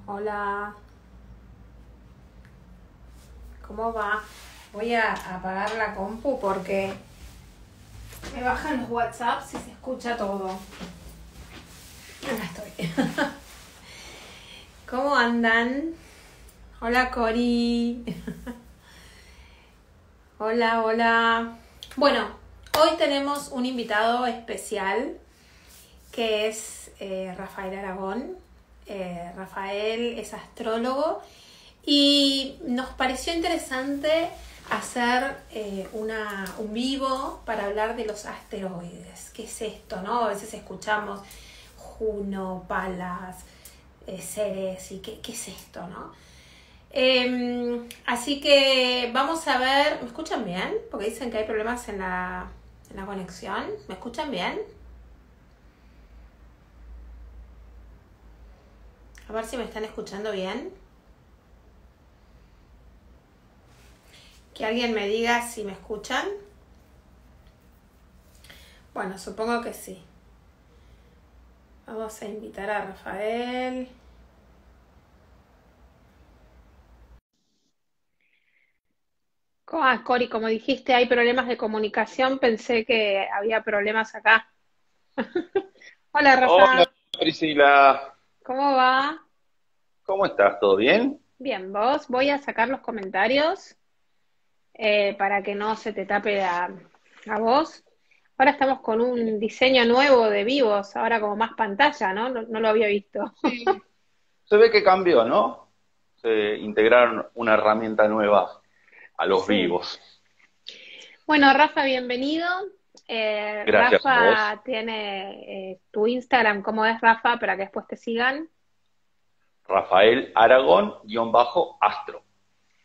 Hola, ¿cómo va? Voy a apagar la compu porque me bajan los WhatsApps y se escucha todo. Acá estoy. ¿Cómo andan? Hola, Cori. Hola, hola. Bueno, hoy tenemos un invitado especial que es Rafael Aragón. Rafael es astrólogo y nos pareció interesante hacer un vivo para hablar de los asteroides. ¿Qué es esto, no? A veces escuchamos Juno, Palas, Ceres y ¿qué es esto, no? Así que vamos a ver. ¿Me escuchan bien? Porque dicen que hay problemas en la conexión. ¿Me escuchan bien? A ver si me están escuchando bien. Que alguien me diga si me escuchan. Bueno, supongo que sí. Vamos a invitar a Rafael. Cori, como dijiste, hay problemas de comunicación. Pensé que había problemas acá. Hola, Hola Rafa. Priscila, ¿Cómo va? ¿cómo estás? ¿Todo bien? Bien, vos. Voy a sacar los comentarios para que no se te tape a vos. Ahora estamos con un diseño nuevo de vivos, ahora como más pantalla, ¿no? No lo había visto. Sí. Se ve que cambió, ¿no? Se integraron una herramienta nueva a los Sí. vivos. Bueno, Rafa, bienvenido. Gracias a vos. Rafa tiene tu Instagram, ¿cómo es Rafa? Para que después te sigan. Rafael Aragón, _astro.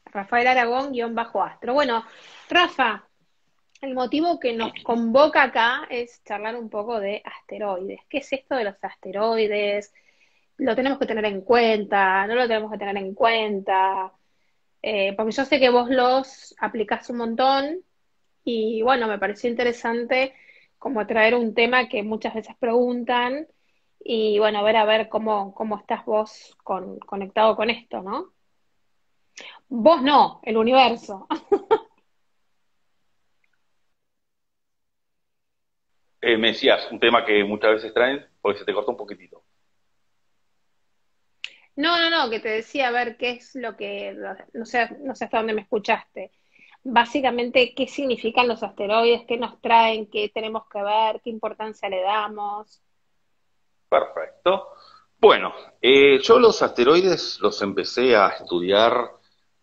Rafael Aragón-Astro. Bueno, Rafa, el motivo que nos convoca acá es charlar un poco de asteroides. ¿Qué es esto de los asteroides? ¿Lo tenemos que tener en cuenta? ¿No lo tenemos que tener en cuenta? Porque yo sé que vos los aplicás un montón y bueno, me pareció interesante como traer un tema que muchas veces preguntan y bueno, a ver cómo estás vos conectado con esto, ¿no? Vos no, el universo. Me decías, un tema que muchas veces traen, porque se te cortó un poquitito. No, que te decía, a ver qué es lo que, no sé hasta dónde me escuchaste. Básicamente, ¿qué significan los asteroides? ¿Qué nos traen? ¿Qué tenemos que ver? ¿Qué importancia le damos? Perfecto. Bueno, yo los asteroides los empecé a estudiar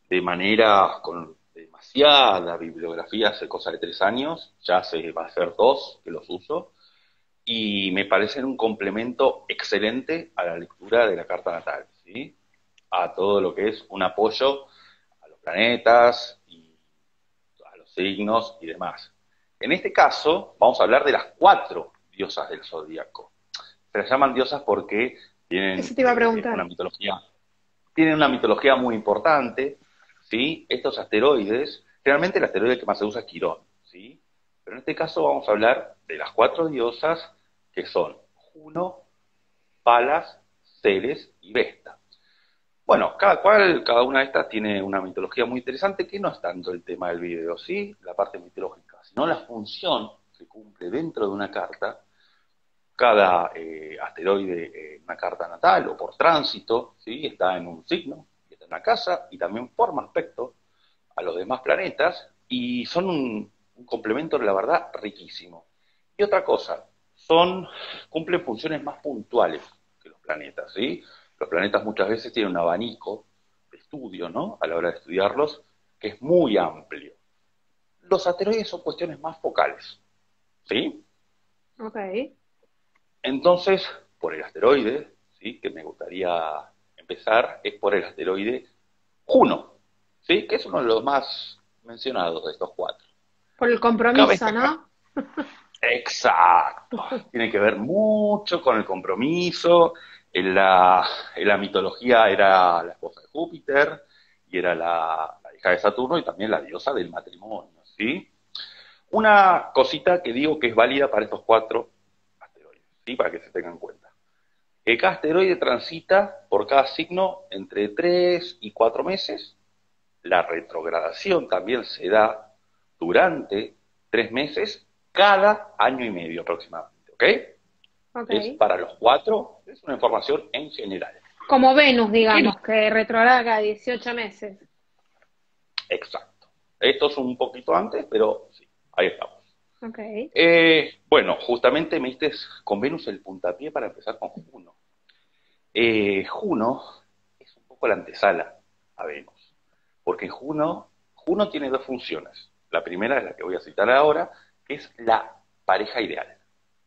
de manera con demasiada bibliografía hace cosa de 3 años, ya hace va a ser 2 que los uso, y me parecen un complemento excelente a la lectura de la carta natal, ¿sí? A todo lo que es un apoyo a los planetas y a los signos y demás. En este caso, vamos a hablar de las 4 diosas del zodíaco. Se las llaman diosas porque Eso tienen te iba a una preguntar. mitología muy importante, ¿sí? Estos asteroides, generalmente el asteroide que más se usa es Quirón, ¿sí? Pero en este caso vamos a hablar de las 4 diosas que son Juno, Palas, Ceres y Vesta. Bueno, cada una de estas tiene una mitología muy interesante que no es tanto el tema del video, ¿sí? La parte mitológica, sino la función que cumple dentro de una carta. Cada asteroide en una carta natal o por tránsito, ¿sí? Está en un signo, está en una casa y también forma aspecto a los demás planetas y son un complemento, la verdad, riquísimo. Y otra cosa, cumplen funciones más puntuales que los planetas, ¿sí? Los planetas muchas veces tienen un abanico de estudio, ¿no? A la hora de estudiarlos, que es muy amplio. Los asteroides son cuestiones más focales, ¿sí? Ok. Entonces, por el asteroide, ¿sí? Que me gustaría empezar, es por el asteroide Juno, ¿sí? Que es uno de los más mencionados de estos 4. Por el Cabe compromiso, destacar, ¿no? exacto, tiene que ver mucho con el compromiso. En la mitología era la esposa de Júpiter y era la hija de Saturno y también la diosa del matrimonio, ¿sí? Una cosita que digo que es válida para estos 4 asteroides, ¿sí? Para que se tengan en cuenta. que cada asteroide transita por cada signo entre 3 y 4 meses. La retrogradación también se da durante 3 meses, cada año y medio aproximadamente, ¿ok? Ok. Es para los 4, es una información en general. Como Venus, ¿Qué digamos, que retrograda cada 18 meses. Exacto. Esto es un poquito antes, pero sí, ahí estamos. Ok. Bueno, justamente me diste con Venus el puntapié para empezar con Juno. Juno es un poco la antesala a Venus, porque Juno tiene dos funciones. La primera es la que voy a citar ahora, que es la pareja ideal,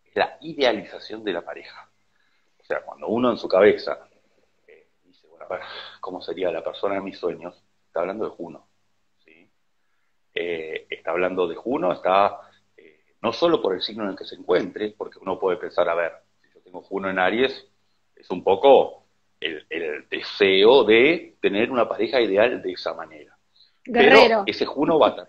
es la idealización de la pareja. O sea, cuando uno en su cabeza dice, bueno, a ver, ¿cómo sería la persona de mis sueños? Está hablando de Juno, ¿sí? Está hablando de Juno, no solo por el signo en el que se encuentre, porque uno puede pensar, a ver, si yo tengo Juno en Aries, es un poco el deseo de tener una pareja ideal de esa manera. Pero Guerrero, ese Juno va a estar.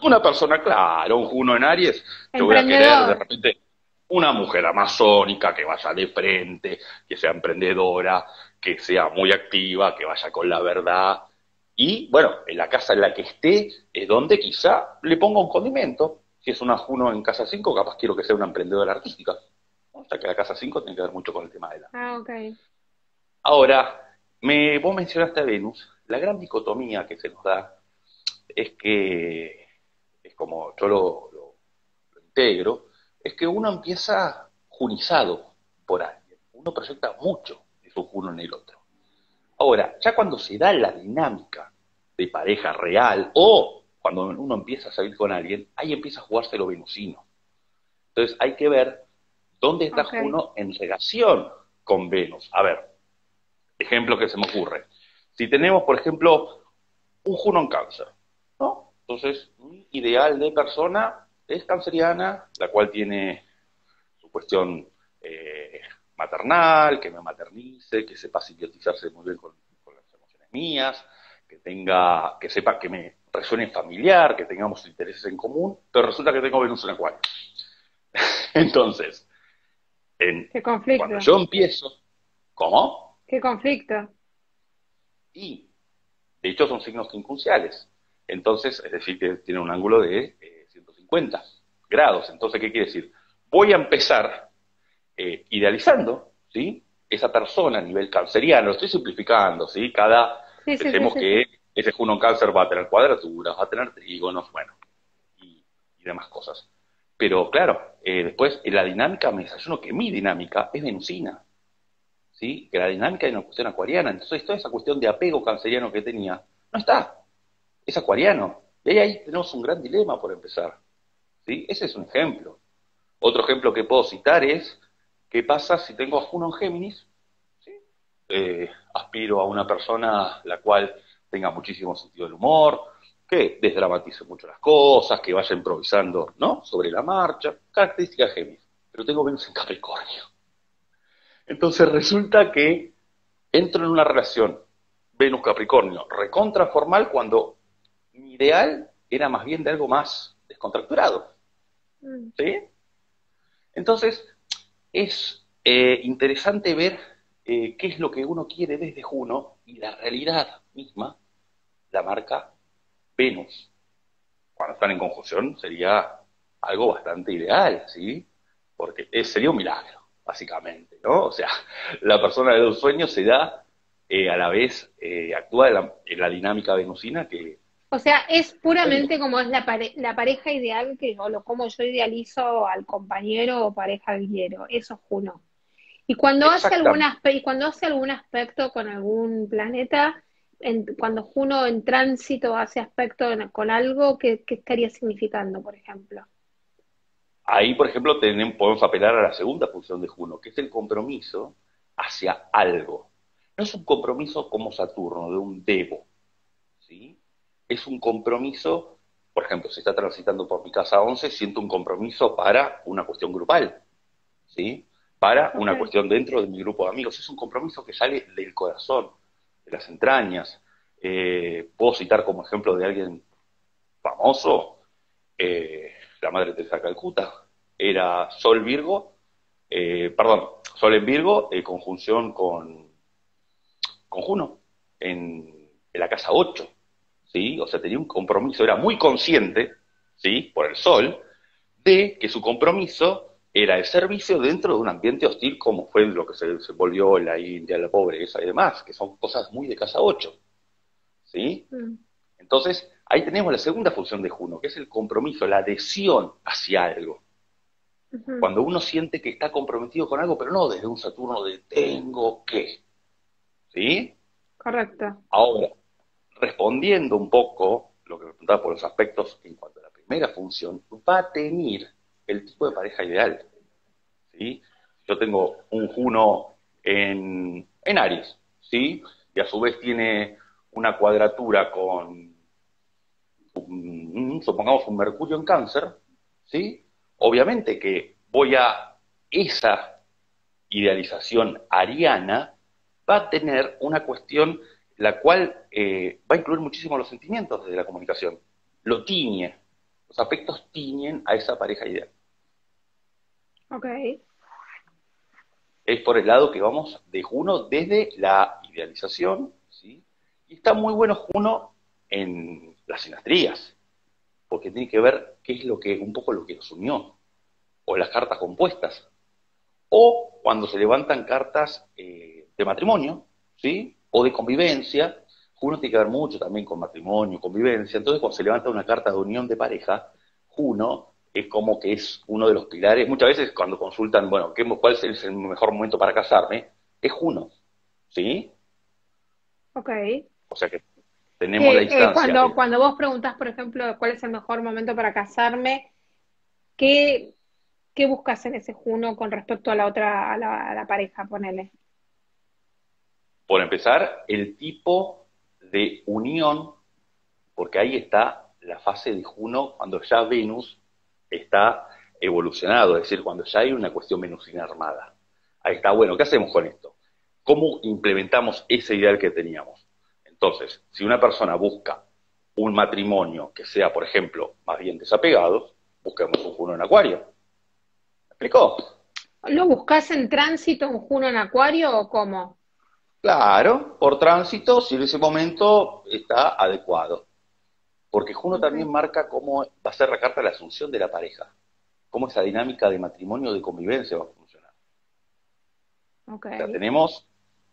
Una persona, claro, un Juno en Aries, yo voy a querer de emprendedor. repente una mujer amazónica que vaya de frente, que sea emprendedora, que sea muy activa, que vaya con la verdad. Y bueno, en la casa en la que esté es donde quizá le ponga un condimento. Si es una Juno en casa 5, capaz quiero que sea una emprendedora artística. ¿No? O sea que la casa 5 tiene que ver mucho con el tema de la. Ah, ok. Ahora, vos mencionaste a Venus. La gran dicotomía que se nos da es que, es como yo lo integro, es que uno empieza junizado por alguien. Uno proyecta mucho de su Juno en el otro. Ahora, ya cuando se da la dinámica de pareja real o cuando uno empieza a salir con alguien, ahí empieza a jugarse lo venusino. Entonces hay que ver dónde está Ok. Juno en relación con Venus. A ver, ejemplo que se me ocurre. Si tenemos, por ejemplo, un Juno en cáncer, ¿no? Entonces, mi ideal de persona es canceriana, la cual tiene su cuestión maternal, que me maternice, que sepa simbiotizarse muy bien con las emociones mías, que sepa que me resuene familiar, que tengamos intereses en común, pero resulta que tengo Venus en Acuario. Entonces, Qué cuando conflicto. yo empiezo, ¿cómo? Qué conflicto. Y de hecho son signos quincunциales. Entonces, es decir, que tiene un ángulo de 150 grados. Entonces, ¿qué quiere decir? Voy a empezar idealizando, ¿sí? Esa persona a nivel canceriano, lo estoy simplificando, ¿sí? Sí, sí, sí, Pensemos sí, sí. que ese Juno en cáncer va a tener cuadraturas, va a tener trígonos, bueno, y demás cosas. Pero claro, después en la dinámica me desayuno que mi dinámica es venusina, ¿sí? Que la dinámica es una cuestión acuariana. Entonces toda esa cuestión de apego canceriano que tenía, no está, es acuariano. Y ahí tenemos un gran dilema por empezar, ¿sí? Ese es un ejemplo. Otro ejemplo que puedo citar es, ¿qué pasa si tengo a Juno en Géminis? ¿Sí? Aspiro a una persona la cual tenga muchísimo sentido del humor, que desdramatice mucho las cosas, que vaya improvisando, ¿no? Sobre la marcha, característica de Géminis. Pero tengo Venus en Capricornio. Entonces resulta que entro en una relación Venus-Capricornio recontra formal cuando mi ideal era más bien de algo más descontracturado, Mm. ¿sí? Entonces, es interesante ver qué es lo que uno quiere desde Juno y la realidad misma la marca Venus. Cuando están en conjunción sería algo bastante ideal, ¿sí? Porque sería un milagro, básicamente, ¿no? O sea, la persona de los sueños se da a la vez, actúa en la dinámica venusina que O sea, es los sueños. puramente como es la pareja ideal que o lo como yo idealizo al compañero o pareja que quiero. Eso es Juno. Exactamente. Y cuando hace algún aspecto con algún planeta, cuando Juno en tránsito hace aspecto con algo, ¿qué estaría significando, por ejemplo? Ahí, por ejemplo, podemos apelar a la segunda función de Juno, que es el compromiso hacia algo. No es un compromiso como Saturno, de un debo, ¿sí? Es un compromiso, por ejemplo, si está transitando por mi casa 11, siento un compromiso para una cuestión grupal, ¿sí? Para Ok. una cuestión dentro de mi grupo de amigos. Es un compromiso que sale del corazón, de las entrañas. Puedo citar como ejemplo de alguien famoso, la Madre Teresa de Calcuta, era Sol Virgo, perdón, Sol en Virgo, conjunción con Juno en la casa 8, ¿sí? O sea, tenía un compromiso, era muy consciente, ¿sí? Por el Sol, de que su compromiso era el servicio dentro de un ambiente hostil como fue lo que se volvió la India, la pobreza y demás, que son cosas muy de casa 8, ¿sí? Mm, Entonces, ahí tenemos la segunda función de Juno, que es el compromiso, la adhesión hacia algo. ujú, Cuando uno siente que está comprometido con algo, pero no desde un Saturno de tengo que, ¿sí? correcto. Ahora, respondiendo un poco lo que me preguntaba por los aspectos en cuanto a la primera función, va a tener el tipo de pareja ideal, ¿sí? Yo tengo un Juno en Aries, ¿sí? Y a su vez tiene una cuadratura con, supongamos, un Mercurio en Cáncer, ¿sí? Obviamente que voy a esa idealización ariana va a tener una cuestión la cual va a incluir muchísimo los sentimientos de la comunicación. Lo tiñe. Los afectos tiñen a esa pareja ideal. Ok. Es por el lado que vamos de Juno desde la idealización, ¿sí? Y está muy bueno Juno en las sinastrías, porque tiene que ver qué es lo que, un poco lo que nos unió, o las cartas compuestas, o cuando se levantan cartas de matrimonio, ¿sí? O de convivencia. Juno tiene que ver mucho también con matrimonio, convivencia. Entonces, cuando se levanta una carta de unión de pareja, Juno es como que es uno de los pilares. Muchas veces cuando consultan, bueno, ¿cuál es el mejor momento para casarme? Es Juno, ¿sí? Ok. O sea que tenemos la Que instancia cuando, de, cuando vos preguntás, por ejemplo, cuál es el mejor momento para casarme, ¿qué, qué buscas en ese Juno con respecto a la otra, a la pareja, ponele? por empezar, el tipo de unión, porque ahí está la fase de Juno cuando ya Venus está evolucionado, es decir, cuando ya hay una cuestión venusina armada. Ahí está, bueno, ¿qué hacemos con esto? ¿Cómo implementamos ese ideal que teníamos? Entonces, si una persona busca un matrimonio que sea, por ejemplo, más bien desapegado, busquemos un Juno en Acuario. ¿Me explicó? ¿Lo buscás en tránsito un Juno en Acuario o cómo? Claro, por tránsito, si en ese momento está adecuado. Porque Juno Ok, también marca cómo va a ser la carta de la asunción de la pareja, cómo esa dinámica de matrimonio o de convivencia va a funcionar. ok. O sea, tenemos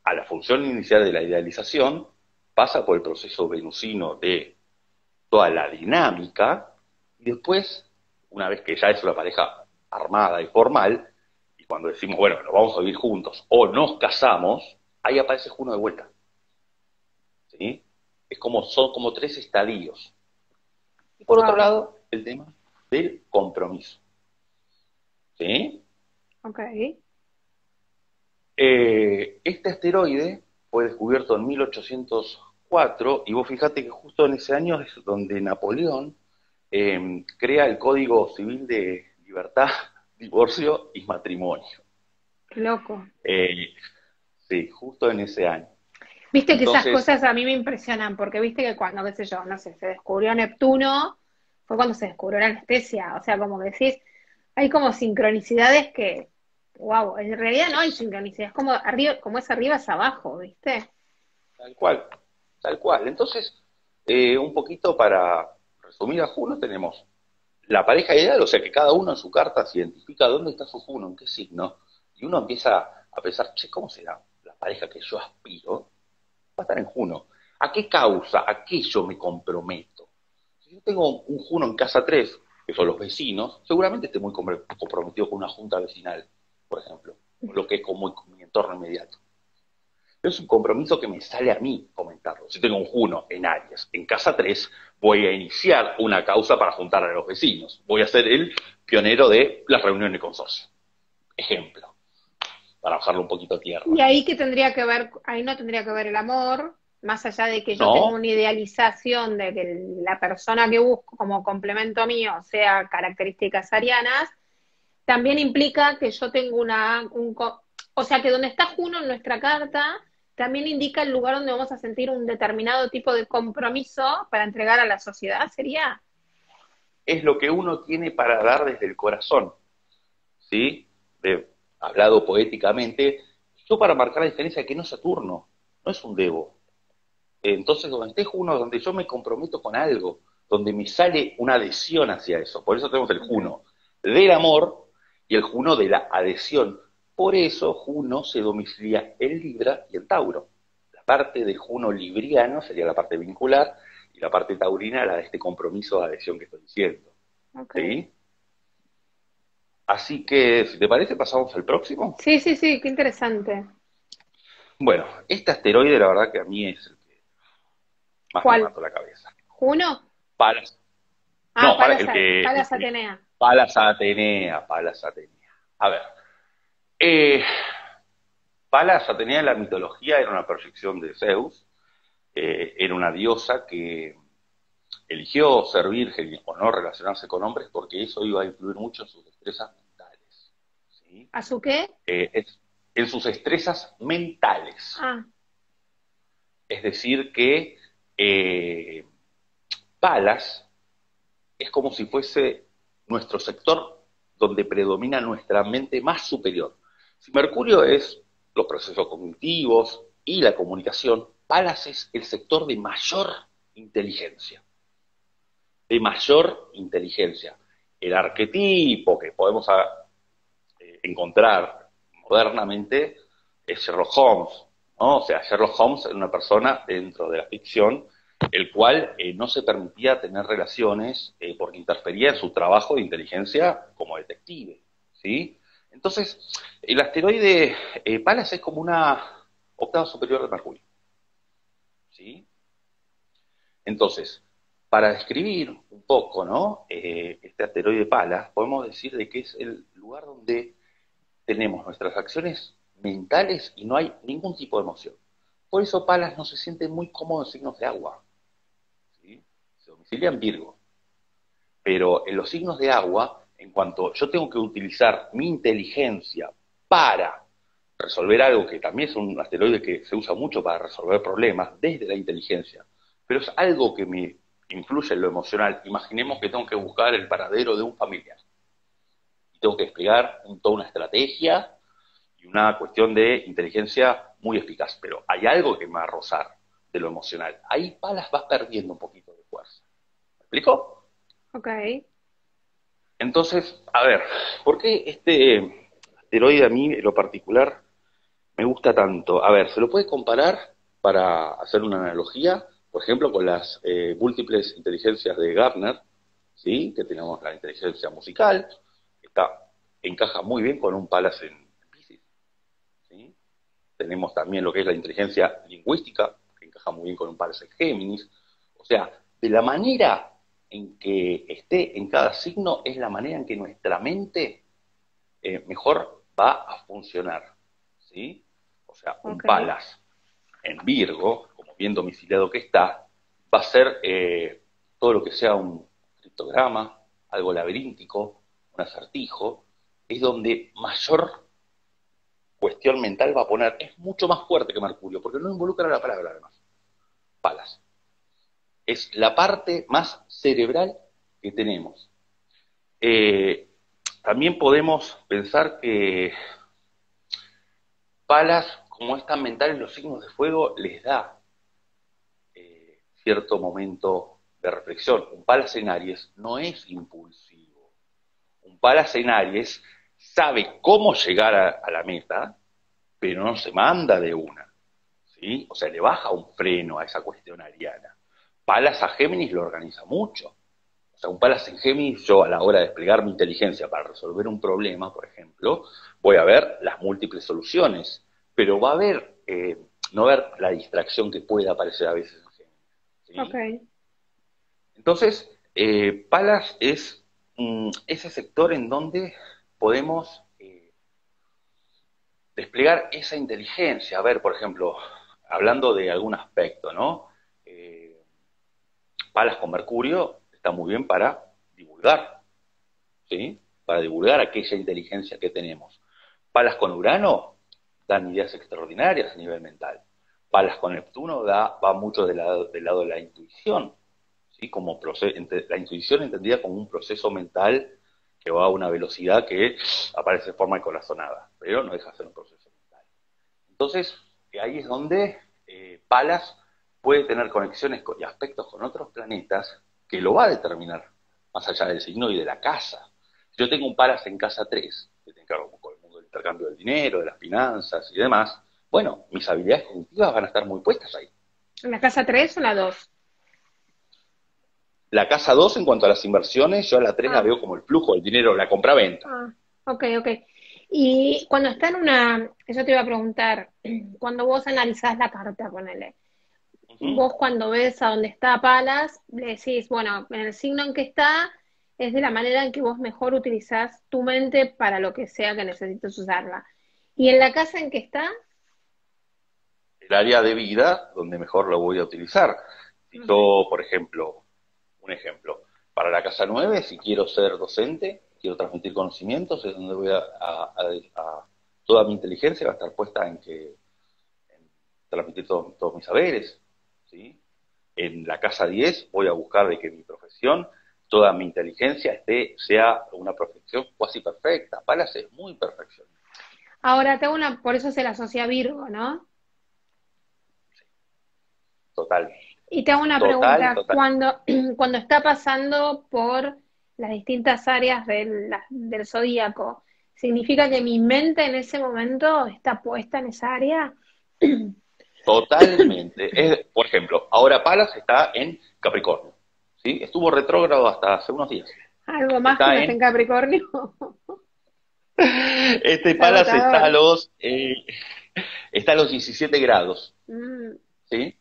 a la función inicial de la idealización, pasa por el proceso venusino de toda la dinámica, y después, una vez que ya es una pareja armada y formal, y cuando decimos, bueno, nos vamos a vivir juntos o nos casamos, ahí aparece Juno de vuelta. ¿Sí? Son como tres estadios. Y por otro Wow. lado, el tema del compromiso. ¿Sí? Ok. Este asteroide fue descubierto en 1804 y vos fijate que justo en ese año es donde Napoleón crea el Código Civil de Libertad, Divorcio y Matrimonio. Qué loco. Eh, sí, justo en ese año. Viste que esas Entonces, cosas a mí me impresionan, porque viste que cuando, qué sé yo, no sé, se descubrió Neptuno, fue cuando se descubrió la anestesia. O sea, como que decís, hay como sincronicidades que, wow, en realidad no hay sincronicidad, es como arriba, como es arriba es abajo, ¿viste? tal cual, tal cual. Entonces, un poquito para resumir a Juno, tenemos la pareja ideal, o sea que cada uno en su carta se identifica dónde está su Juno, en qué signo, y uno empieza a pensar, che, ¿cómo será la pareja que yo aspiro? Va a estar en Juno. ¿A qué causa? ¿A qué yo me comprometo? Si yo tengo un Juno en casa 3, que son los vecinos, seguramente esté muy comprometido con una junta vecinal, por ejemplo, o lo que es como mi entorno inmediato. Pero es un compromiso que me sale a mí comentarlo. Si tengo un Juno en Aries, en casa 3, voy a iniciar una causa para juntar a los vecinos. Voy a ser el pionero de las reuniones de consorcio. Ejemplo, para bajarlo un poquito a tierra. Y ahí que tendría que ver, ahí no tendría que ver el amor, más allá de que yo tenga No, una idealización de que la persona que busco como complemento mío sea características arianas, también implica que yo tengo o sea que donde está Juno en nuestra carta, también indica el lugar donde vamos a sentir un determinado tipo de compromiso para entregar a la sociedad, ¿sería? es lo que uno tiene para dar desde el corazón, ¿sí? hablado poéticamente, yo para marcar la diferencia de que no es Saturno, no es un Devo. Entonces, donde esté Juno, donde yo me comprometo con algo, donde me sale una adhesión hacia eso. Por eso tenemos el Ok. Juno del amor y el Juno de la adhesión. Por eso Juno se domicilia en Libra y en Tauro. La parte de Juno libriano sería la parte vincular y la parte taurina la de este compromiso de adhesión que estoy diciendo. Ok. ¿Sí? Así que, si te parece, pasamos al próximo. Sí, sí, sí, qué interesante. Bueno, este asteroide la verdad que a mí es el que más me ¿Cuál? mató la cabeza. ¿Juno? Palas. Ah, No, para el Palas que Atenea. Palas Atenea, Palas Atenea. A ver, eh, Palas Atenea en la mitología era una proyección de Zeus, era una diosa que eligió ser virgen o no relacionarse con hombres porque eso iba a influir mucho en sus destrezas mentales. ¿Sí? ¿A su qué? En sus destrezas mentales. Ah, Es decir, que Palas es como si fuese nuestro sector donde predomina nuestra mente más superior. Si Mercurio es los procesos cognitivos y la comunicación, Palas es el sector de mayor inteligencia. De mayor inteligencia. El arquetipo que podemos encontrar modernamente es Sherlock Holmes, ¿no? O sea, Sherlock Holmes es una persona dentro de la ficción el cual no se permitía tener relaciones porque interfería en su trabajo de inteligencia como detective, ¿sí? Entonces, el asteroide Pallas es como una octava superior de Mercurio, ¿sí? Entonces, para describir un poco, ¿no? Este asteroide Pallas, podemos decir de que es el lugar donde tenemos nuestras acciones mentales y no hay ningún tipo de emoción. Por eso Palas no se siente muy cómodo en signos de agua, ¿sí? Se domicilia en Virgo. Pero en los signos de agua, en cuanto yo tengo que utilizar mi inteligencia para resolver algo que también es un asteroide que se usa mucho para resolver problemas desde la inteligencia, pero es algo que me influye en lo emocional. Imaginemos que tengo que buscar el paradero de un familiar y tengo que desplegar toda una estrategia y una cuestión de inteligencia muy eficaz, pero hay algo que me va a rozar de lo emocional. Ahí Palas va perdiendo un poquito de fuerza. ¿Me explico? ok. Entonces, a ver, ¿por qué este asteroide a mí en lo particular me gusta tanto? A ver, se lo puede comparar para hacer una analogía, por ejemplo, con las múltiples inteligencias de Gardner, ¿sí? Que tenemos la inteligencia musical, que encaja muy bien con un Palas en Pisces, ¿sí? Tenemos también lo que es la inteligencia lingüística, que encaja muy bien con un par de Géminis. O sea, de la manera en que esté en cada signo es la manera en que nuestra mente mejor va a funcionar. ¿Sí? O sea, un Ok. Palas en Virgo, como bien domiciliado que está, va a ser todo lo que sea un criptograma, algo laberíntico, un acertijo, es donde mayor cuestión mental va a poner, es mucho más fuerte que Mercurio, porque no involucra la palabra además, Palas. Es la parte más cerebral que tenemos. Eh, También podemos pensar que Palas, como es tan mental en los signos de fuego, les da cierto momento de reflexión. Un Palas en Aries no es impulsivo. Un Palas en Aries sabe cómo llegar a la meta, pero no se manda de una. ¿Sí? O sea, le baja un freno a esa cuestión ariana. Palas a Géminis lo organiza mucho. O sea, un Palas en Géminis, yo a la hora de desplegar mi inteligencia para resolver un problema, por ejemplo, voy a ver las múltiples soluciones, pero va a haber, no va a haber la distracción que pueda aparecer a veces en Géminis. Ok. ¿Sí? Entonces, Palas es ese sector en donde podemos desplegar esa inteligencia. A ver, por ejemplo, hablando de algún aspecto, ¿no? Eh, Palas con Mercurio está muy bien para divulgar, ¿sí? Para divulgar aquella inteligencia que tenemos. Palas con Urano dan ideas extraordinarias a nivel mental. Palas con Neptuno va mucho del lado de la intuición, ¿sí? Como la intuición entendida como un proceso mental que va a una velocidad que aparece de forma corazonada, pero no deja de ser un proceso mental. Entonces, ahí es donde Palas puede tener conexiones y aspectos con otros planetas que lo va a determinar, más allá del signo y de la casa. Si yo tengo un Palas en casa 3, que tiene que ver con el mundo del intercambio del dinero, de las finanzas y demás, bueno, mis habilidades cognitivas van a estar muy puestas ahí. ¿En la casa 3 o la 2? La casa 2, en cuanto a las inversiones, yo a la 3 la Ah, veo como el flujo del dinero, la compra-venta. ah, ok, ok. Y cuando está en una, eso te iba a preguntar, cuando vos analizás la carta, ponele, Ujú. vos cuando ves a dónde está Palas, le decís, bueno, en el signo en que está, es de la manera en que vos mejor utilizás tu mente para lo que sea que necesites usarla. Y en la casa en que está, El área de vida donde mejor lo voy a utilizar. Si ok. yo, por ejemplo, un ejemplo, para la casa 9, si quiero ser docente, quiero transmitir conocimientos, es donde voy toda mi inteligencia va a estar puesta en transmitir todos mis saberes, ¿sí? En la casa 10 voy a buscar de que mi profesión, toda mi inteligencia sea una profesión cuasi perfecta. Palas es muy perfeccionista, Ahora te hago una, por eso se la asocia a Virgo, ¿no? total, Y te hago una total, pregunta, total. cuando está pasando por las distintas áreas del zodíaco, ¿significa que mi mente en ese momento está puesta en esa área? Totalmente. Por ejemplo, ahora Palas está en Capricornio, ¿sí? Estuvo retrógrado hasta hace unos días. ¿Algo más que Está no esté en en... Capricornio? Este Es Palas agotador. está a los 17 grados, Mm, ¿sí?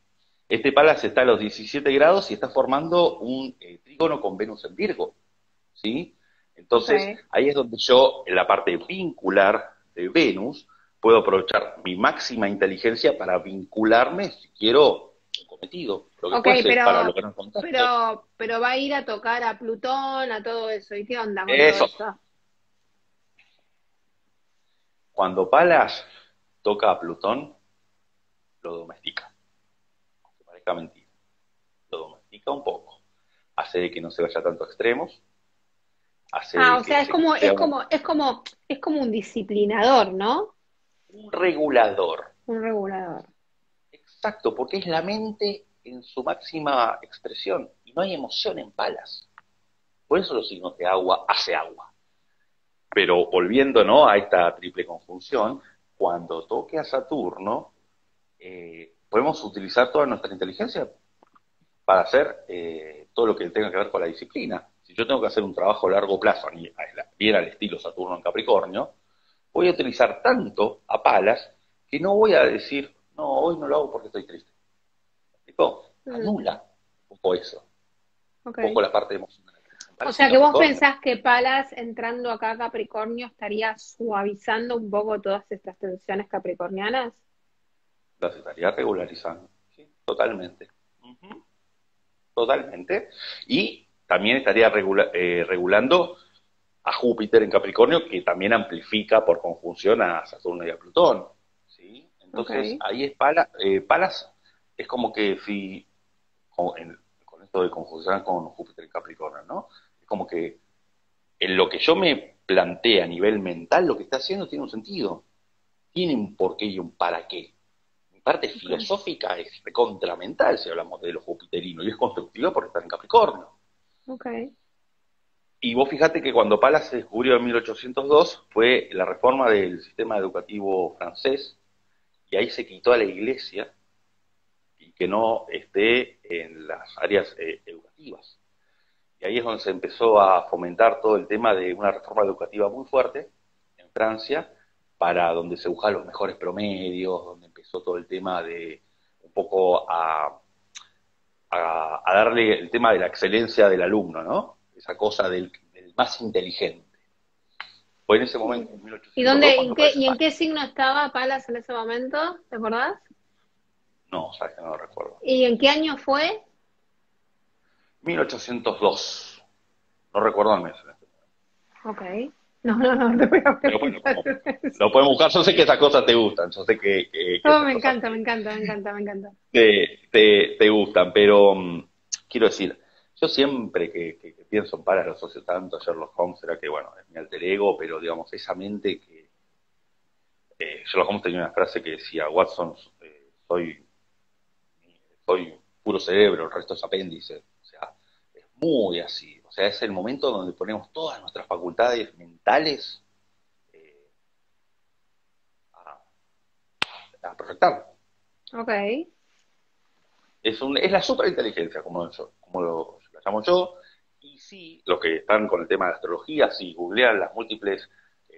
Este Palas está a los 17 grados y está formando un trígono con Venus en Virgo, ¿sí? ok. Entonces, ahí es donde yo, en la parte vincular de Venus, puedo aprovechar mi máxima inteligencia para vincularme, si quiero, un cometido, lo que Ok, fuese, para lo que nos contacte. pero va a ir a tocar a Plutón, a todo eso. ¿Y qué onda con todo Eso. eso? Cuando Palas toca a Plutón, lo domestica, aunque parezca mentira. Lo domestica un poco. Hace de que no se vaya tanto a extremos, hace Ah, de o sea, que sea es como un disciplinador, ¿no? un regulador. Un regulador. Exacto, porque es la mente en su máxima expresión y no hay emoción en Palas. Por eso los signos de agua hace agua. Pero volviendo, ¿no?, a esta triple conjunción, cuando toque a Saturno, podemos utilizar toda nuestra inteligencia para hacer todo lo que tenga que ver con la disciplina. Si yo tengo que hacer un trabajo a largo plazo, bien al estilo Saturno en Capricornio, voy a utilizar tanto a Palas que no voy a decir, no, hoy no lo hago porque estoy triste. ¿Me explicó? Mm, Anula un poco eso, un poco ok. la parte emocional. En O Palas en sea que vos Capricornio, pensás que Palas entrando acá a Capricornio estaría suavizando un poco todas estas tensiones capricornianas. las estaría regularizando. ¿Sí? Totalmente. Ujú. Totalmente. Y también estaría regulando a Júpiter en Capricornio, que también amplifica por conjunción a Saturno y a Plutón. ¿Sí? Ok. Entonces, ahí es Palas, es como que si, con esto de conjunción con Júpiter en Capricornio, ¿no? Es como que en lo que yo me plantea a nivel mental, lo que está haciendo tiene un sentido, tiene un porqué y un para qué. Mi parte Ok. filosófica es recontramental si hablamos de lo jupiterino, y es constructiva porque está en Capricornio. Ok. Y vos fijate que cuando Palas se descubrió en 1802 fue la reforma del sistema educativo francés, y ahí se quitó a la iglesia y que no esté en las áreas educativas. Y ahí es donde se empezó a fomentar todo el tema de una reforma educativa muy fuerte en Francia, para donde se buscaban los mejores promedios, donde empezó todo el tema de un poco a darle el tema de la excelencia del alumno, ¿no? Esa cosa del más inteligente. Fue en ese momento, en ¿Y 1802, en cuando aparece en Palas. qué signo estaba Palas en ese momento? ¿Te acordás? No, sabes que no lo recuerdo. ¿Y en qué año fue? 1802. No recuerdo el mes. Ok. No, no, no, te voy a Pero bueno, preguntar. como lo podemos buscar, yo sé que esas cosas te gustan, yo sé que No, esas me cosas encanta, me encanta, me encanta, me encanta. te gustan, pero quiero decir, Yo siempre que pienso en Palas lo asocio tanto a Sherlock Holmes, será que, bueno, es mi alter ego, pero digamos, esa mente que... Sherlock Holmes tenía una frase que decía, Watson, soy, soy puro cerebro, el resto es apéndice. O sea, es muy así. O sea, es el momento donde ponemos todas nuestras facultades mentales eh, a, a proyectar. Ok. Es la superinteligencia, la llamo yo, y sí, los que están con el tema de la astrología, si googlean las múltiples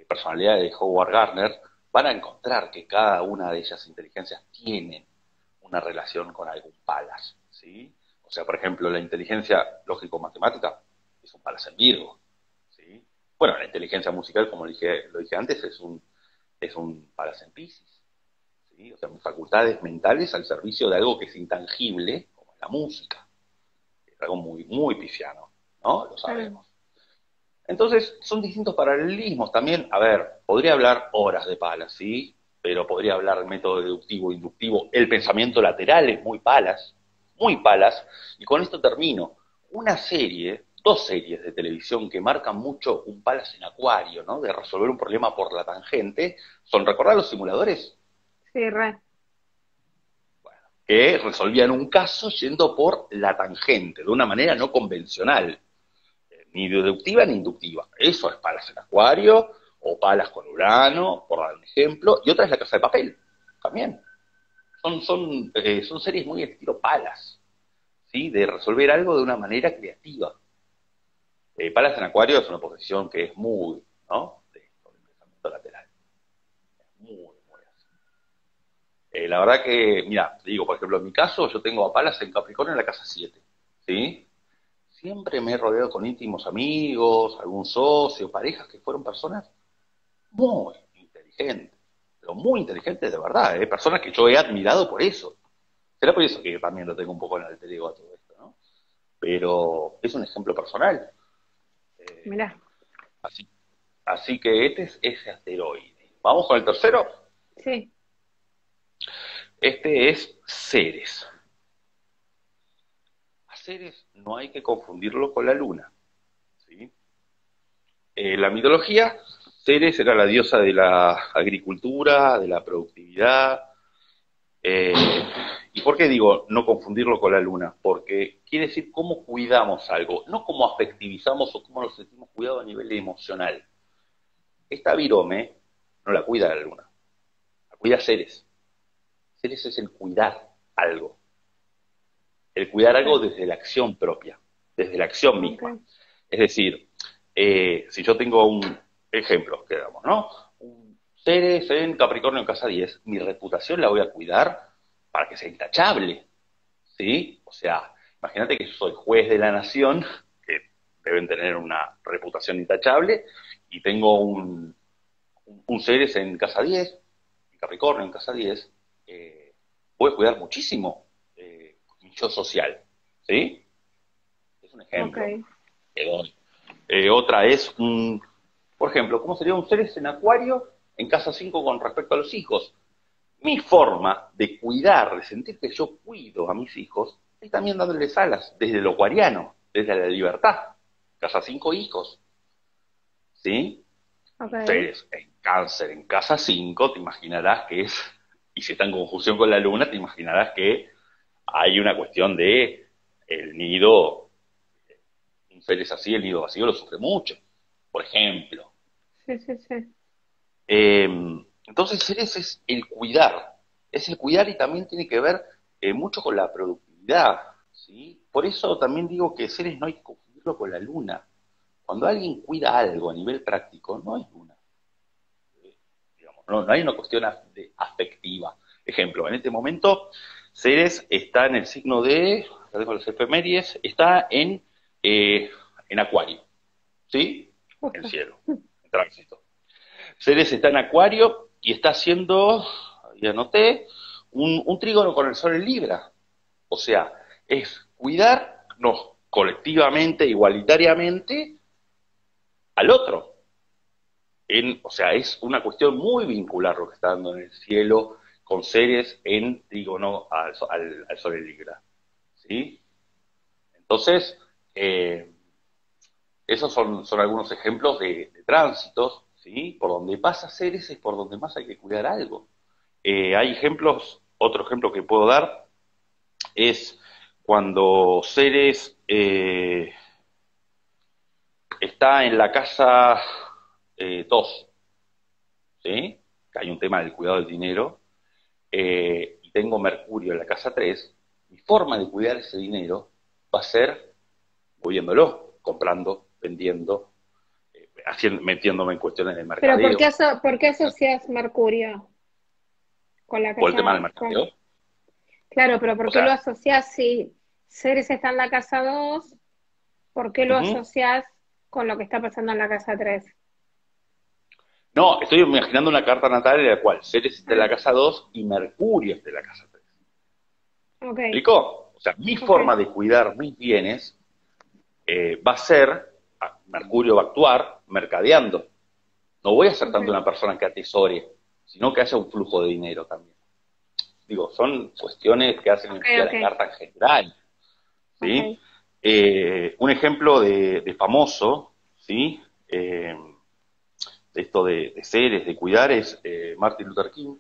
personalidades de Howard Gardner, van a encontrar que cada una de esas inteligencias tienen una relación con algún palas, ¿sí? O sea, por ejemplo, la inteligencia lógico-matemática es un palas en Virgo, ¿sí? Bueno, la inteligencia musical, como lo dije antes, es un palas en Piscis. ¿Sí? O sea, mis facultades mentales al servicio de algo que es intangible, como es la música, que es algo muy, muy pisciano, ¿no? Lo Claro. sabemos. Entonces, son distintos paralelismos también. A ver, podría hablar horas de Palas, ¿sí? Pero podría hablar de método deductivo, inductivo. El pensamiento lateral es muy Palas. Y con esto termino. Una serie, dos series de televisión que marcan mucho un Palas en Acuario, ¿no? De resolver un problema por la tangente, son, ¿recordar los simuladores? Sí, re. Que resolvían un caso yendo por la tangente, de una manera no convencional, ni deductiva ni inductiva. Eso es Palas en Acuario, o Palas con Urano, por dar un ejemplo, y otra es La Casa de Papel, también. Son series muy estilo Palas, ¿sí? De resolver algo de una manera creativa. Palas en Acuario es una posición que es muy, ¿no? De esto, del pensamiento lateral. Muy, muy así. La verdad que, mira, te digo, por ejemplo, en mi caso, yo tengo a Palas en Capricornio en la casa 7, ¿sí? Siempre me he rodeado con íntimos amigos, algún socio, parejas que fueron personas muy inteligentes, pero muy inteligentes de verdad, ¿eh? Personas que yo he admirado por eso. Será por eso que también lo tengo un poco en el alter ego a todo esto, ¿no? Pero es un ejemplo personal. Eh, Mirá. así, así que este es ese asteroide. Vamos con el tercero. Sí. Este es Ceres. A Ceres no hay que confundirlo con la luna, ¿sí? La mitología, Ceres era la diosa de la agricultura, de la productividad. Eh, ¿Y por qué digo no confundirlo con la luna? Porque quiere decir cómo cuidamos algo, no cómo afectivizamos o cómo nos sentimos cuidados a nivel emocional. Esta virome no la cuida la luna, la cuida Ceres. Ceres es el cuidar algo, el cuidar algo Ok. desde la acción propia, desde la acción Ok. misma. Es decir, si yo tengo un ejemplo, que damos, ¿no? Un Ceres en Capricornio en casa 10, mi reputación la voy a cuidar para que sea intachable, ¿sí? O sea, imagínate que yo soy juez de la nación, que deben tener una reputación intachable, y tengo un Ceres en casa 10, en Capricornio en casa 10, voy a cuidar muchísimo mi yo social, ¿sí? Es un Ok. ejemplo que doy. Otra es por ejemplo, ¿cómo sería un Ceres en Acuario en casa 5 con respecto a los hijos? Mi forma de cuidar, de sentir que yo cuido a mis hijos, es también dándoles alas, desde lo acuariano, desde la libertad. Casa 5 hijos, ¿sí? Ok. Un Ceres en Cáncer en casa 5 te imaginarás que es, y si está en conjunción con la luna, te imaginarás que hay una cuestión de el nido, un Ceres así, el nido vacío lo sufre mucho, por ejemplo. Sí, sí, sí. Eh, entonces, Ceres es el cuidar y también tiene que ver mucho con la productividad, ¿sí? Por eso también digo que Ceres no hay que confundirlo con la luna. Cuando alguien cuida algo a nivel práctico, no es luna, digamos, no hay una cuestión afectiva. Ejemplo, en este momento, Ceres está en el signo de, ya dejo las efemérides, está en Acuario, ¿sí? En Justo. cielo, en tránsito. Ceres está en Acuario y está haciendo, ya anoté, un trígono con el Sol en Libra. O sea, es cuidarnos colectivamente, igualitariamente, al otro. O sea, es una cuestión muy vincular lo que está dando en el cielo con Ceres en trígono al Sol en Libra. ¿Sí? Entonces, Eh, Esos son algunos ejemplos de tránsitos, ¿sí? Por donde pasa Ceres es por donde más hay que cuidar algo. Hay ejemplos, otro ejemplo que puedo dar es cuando Ceres está en la casa 2, ¿sí? Que hay un tema del cuidado del dinero, y tengo Mercurio en la casa 3, mi forma de cuidar ese dinero va a ser moviéndolo, comprando, vendiendo, metiéndome en cuestiones de Pero mercadeo. ¿por qué asocias Mercurio con la Por el tema casa? del mercadeo. Claro, pero ¿por O qué lo sea, asocias si Ceres está en la casa 2? ¿Por qué lo uh-huh. asocias con lo que está pasando en la casa 3? No, estoy imaginando una carta natal en la cual Ceres está en la Ah, casa 2 y Mercurio está en la casa 3. ok, ¿Me explicó? O sea, mi ok, forma de cuidar mis bienes va a ser, Mercurio va a actuar mercadeando. No voy a ser tanto ok, una persona que atesore, sino que haya un flujo de dinero también. Digo, son cuestiones que hacen ok, influir a ok, la carta en general, ¿sí? ok. Un ejemplo de famoso, ¿sí? De esto de seres, de cuidar, es Martin Luther King,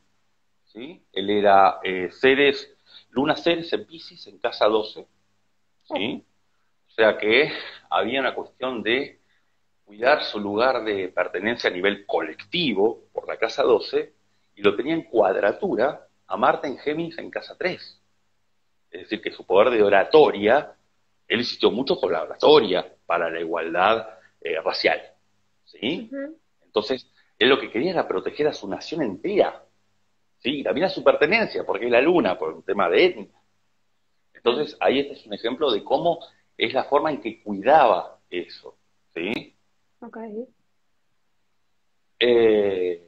¿sí? Él era Ceres, Luna Ceres en Piscis en casa 12, Oh, ¿sí? O sea que había una cuestión de cuidar su lugar de pertenencia a nivel colectivo por la casa 12 y lo tenía en cuadratura a Marte en Géminis en casa 3. Es decir, que su poder de oratoria, él insistió mucho por la oratoria para la igualdad racial, ¿sí? ujú, Entonces, él lo que quería era proteger a su nación entera, ¿sí? Y también a su pertenencia, porque es la luna, por un tema de etnia. claro, Entonces, ahí este es un ejemplo de cómo es la forma en que cuidaba eso, ¿sí? ok. Eh,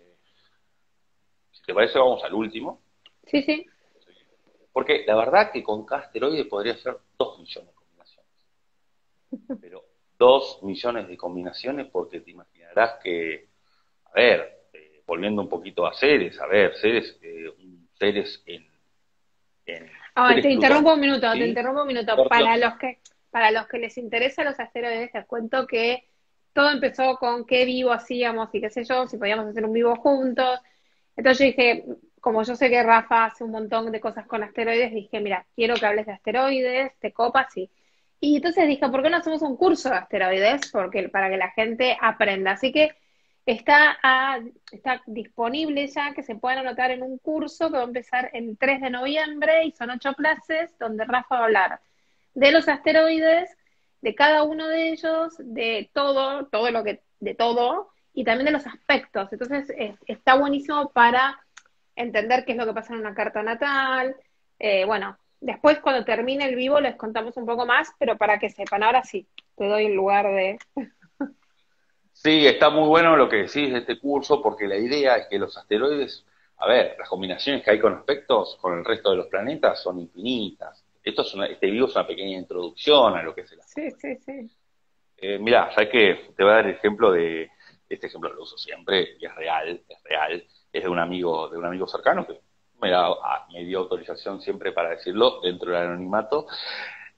si te parece, vamos al último, Sí, sí. porque la verdad que con cada asteroide podría ser 2 millones de combinaciones, pero 2 millones de combinaciones porque te imaginarás que, a ver, volviendo un poquito a ver, Ceres, Ceres en Ah, Ceres Plutón, te ¿sí? interrumpo un minuto. Por Dios. Para los que les interesan los asteroides, les cuento que todo empezó con qué vivo hacíamos y qué sé yo, si podíamos hacer un vivo juntos. Entonces yo dije, como yo sé que Rafa hace un montón de cosas con asteroides, dije, mira, quiero que hables de asteroides, te copas, sí. Y entonces dije, ¿por qué no hacemos un curso de asteroides? Porque para que la gente aprenda. Así que está disponible ya que se pueden anotar en un curso que va a empezar el 3 de noviembre y son 8 clases donde Rafa va a hablar de los asteroides, de cada uno de ellos, de todo, de todo, y también de los aspectos. Entonces está buenísimo para entender qué es lo que pasa en una carta natal. Bueno, después cuando termine el vivo les contamos un poco más, pero para que sepan, ahora sí, te doy el lugar de... Sí, está muy bueno lo que decís de este curso, porque la idea es que los asteroides, a ver, las combinaciones que hay con aspectos con el resto de los planetas son infinitas. Este video es una pequeña introducción a lo que es el Sí, asteroide. sí, sí. Mirá, sabes que te voy a dar el ejemplo este ejemplo lo uso siempre, y es real, es de un amigo cercano que me dio autorización siempre para decirlo dentro del anonimato,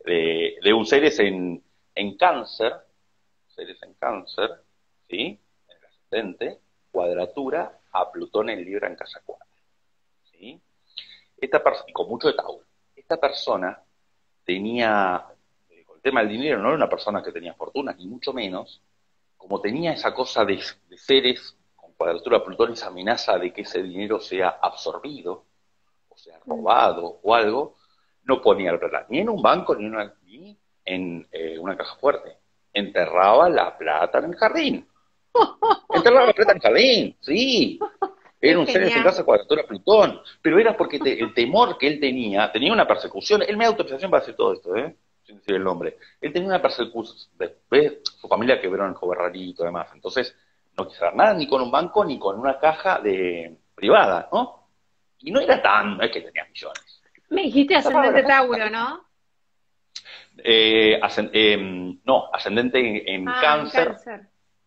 de un en cáncer, Ceres en cáncer, ¿sí? En el ascendente, cuadratura a Plutón en Libra en casa 4, ¿sí? Y con mucho de Tauro. Esta persona tenía, con el tema del dinero, no era una persona que tenía fortuna, ni mucho menos, como tenía esa cosa de Ceres con cuadratura a Plutón, esa amenaza de que ese dinero sea absorbido, o sea Mm. robado o algo, no ponía el plata ni en un banco ni en una caja fuerte. Enterraba la plata en el jardín. Enterraba la plata en el jardín, sí. Qué Era un Ceres en genial. casa cuadratura Plutón. Pero era porque el temor que él tenía una persecución. Él me da autorización para hacer todo esto, sin decir el nombre. Él tenía una persecución. Después su familia quebró en el joven rarito, además. Entonces, no quiso hacer nada ni con un banco ni con una caja privada, ¿no? Y no era tan, no es que tenía millones. Me dijiste Enterraba la ascendente plata en el Tauro, jardín. ¿no? No, ascendente Ah, en cáncer.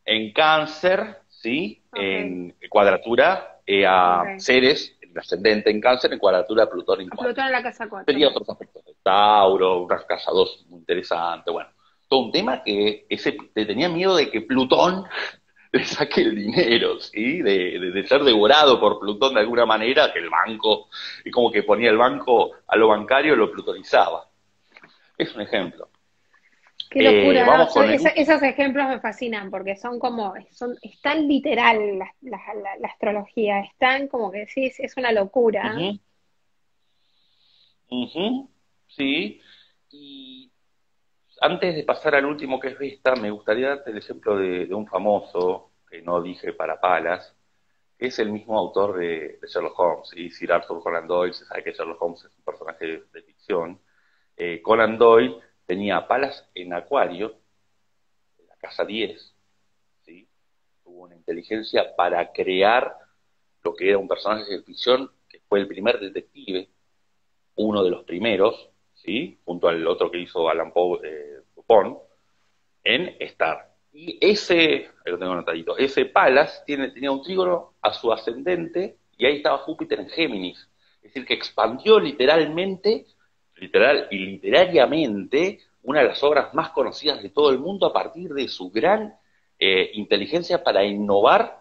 en cáncer, ¿sí? Ok, En cuadratura a ok. Ceres, el ascendente en cáncer, en cuadratura a Plutón en A 4. Plutón en la casa 4, Tenía ok. otros aspectos de Tauro, una casa 2 muy interesante, bueno. todo un tema que le tenía miedo de que Plutón le saque el dinero, ¿sí? De ser devorado por Plutón de alguna manera, que el banco, y como que ponía el banco a lo bancario, lo plutonizaba. Es un ejemplo. Qué locura, ¿no? Vamos con el último. Esos ejemplos me fascinan porque son como, es tan literal la astrología, es tan como que sí, es una locura. Ujú, ujú, sí. Y antes de pasar al último que es Vesta, me gustaría darte el ejemplo de un famoso, que no dije para palas, que es el mismo autor de Sherlock Holmes, y Sir Arthur Conan Doyle. Se sabe que Sherlock Holmes es un personaje de ficción. Conan Doyle tenía palas en Acuario, en la casa 10, ¿sí? Tuvo una inteligencia para crear lo que era un personaje de ficción, que fue el primer detective, uno de los primeros, ¿sí? Junto al otro que hizo Alan Poe, Dupont, en Star. Y ese, ahí lo tengo anotadito, ese Palas tenía un trígono a su ascendente, y ahí estaba Júpiter en Géminis. Es decir, que expandió literalmente, literal y literariamente, una de las obras más conocidas de todo el mundo a partir de su gran inteligencia para innovar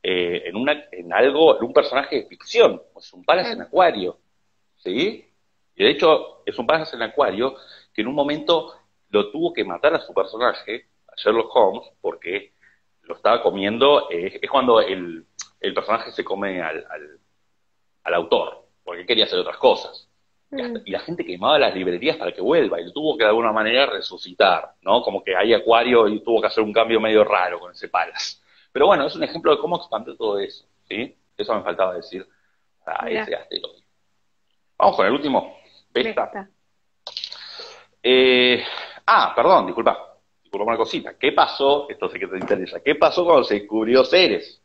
en algo, en un personaje de ficción. Es un Palas en Claro. Acuario, ¿sí? Y de hecho, es un Palas en Acuario que en un momento lo tuvo que matar a su personaje, a Sherlock Holmes, porque lo estaba comiendo. Es cuando el personaje se come al autor, porque quería hacer otras cosas. Mm, Y la gente quemaba las librerías para que vuelva, y lo tuvo que de alguna manera resucitar, ¿no? Como que hay Acuario y tuvo que hacer un cambio medio raro con ese Palas. Pero bueno, es un ejemplo de cómo expandió todo eso, ¿sí? Eso me faltaba decir a mira, ese asteroide. Vamos con el último, Vesta. Vesta. Eh, perdón, disculpa una cosita. ¿Qué pasó? Esto sé que te interesa. ¿Qué pasó cuando se descubrió Ceres?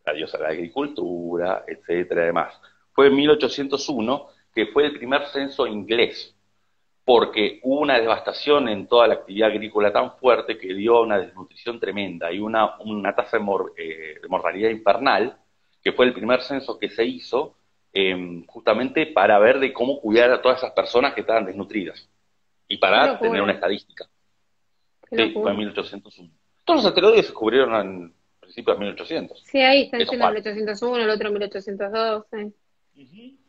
La diosa de la agricultura, etcétera, además. Fue en 1801 que fue el primer censo inglés, porque hubo una devastación en toda la actividad agrícola tan fuerte que dio una desnutrición tremenda y una tasa de mortalidad infernal, que fue el primer censo que se hizo justamente para ver de cómo cuidar a todas esas personas que estaban desnutridas y Qué para tener una locura, estadística. qué Sí, fue en locura. 1801. Todos los asteroides se descubrieron en principios de 1800, Sí, ahí están esos diciendo cuatro. 1801, el otro 1812.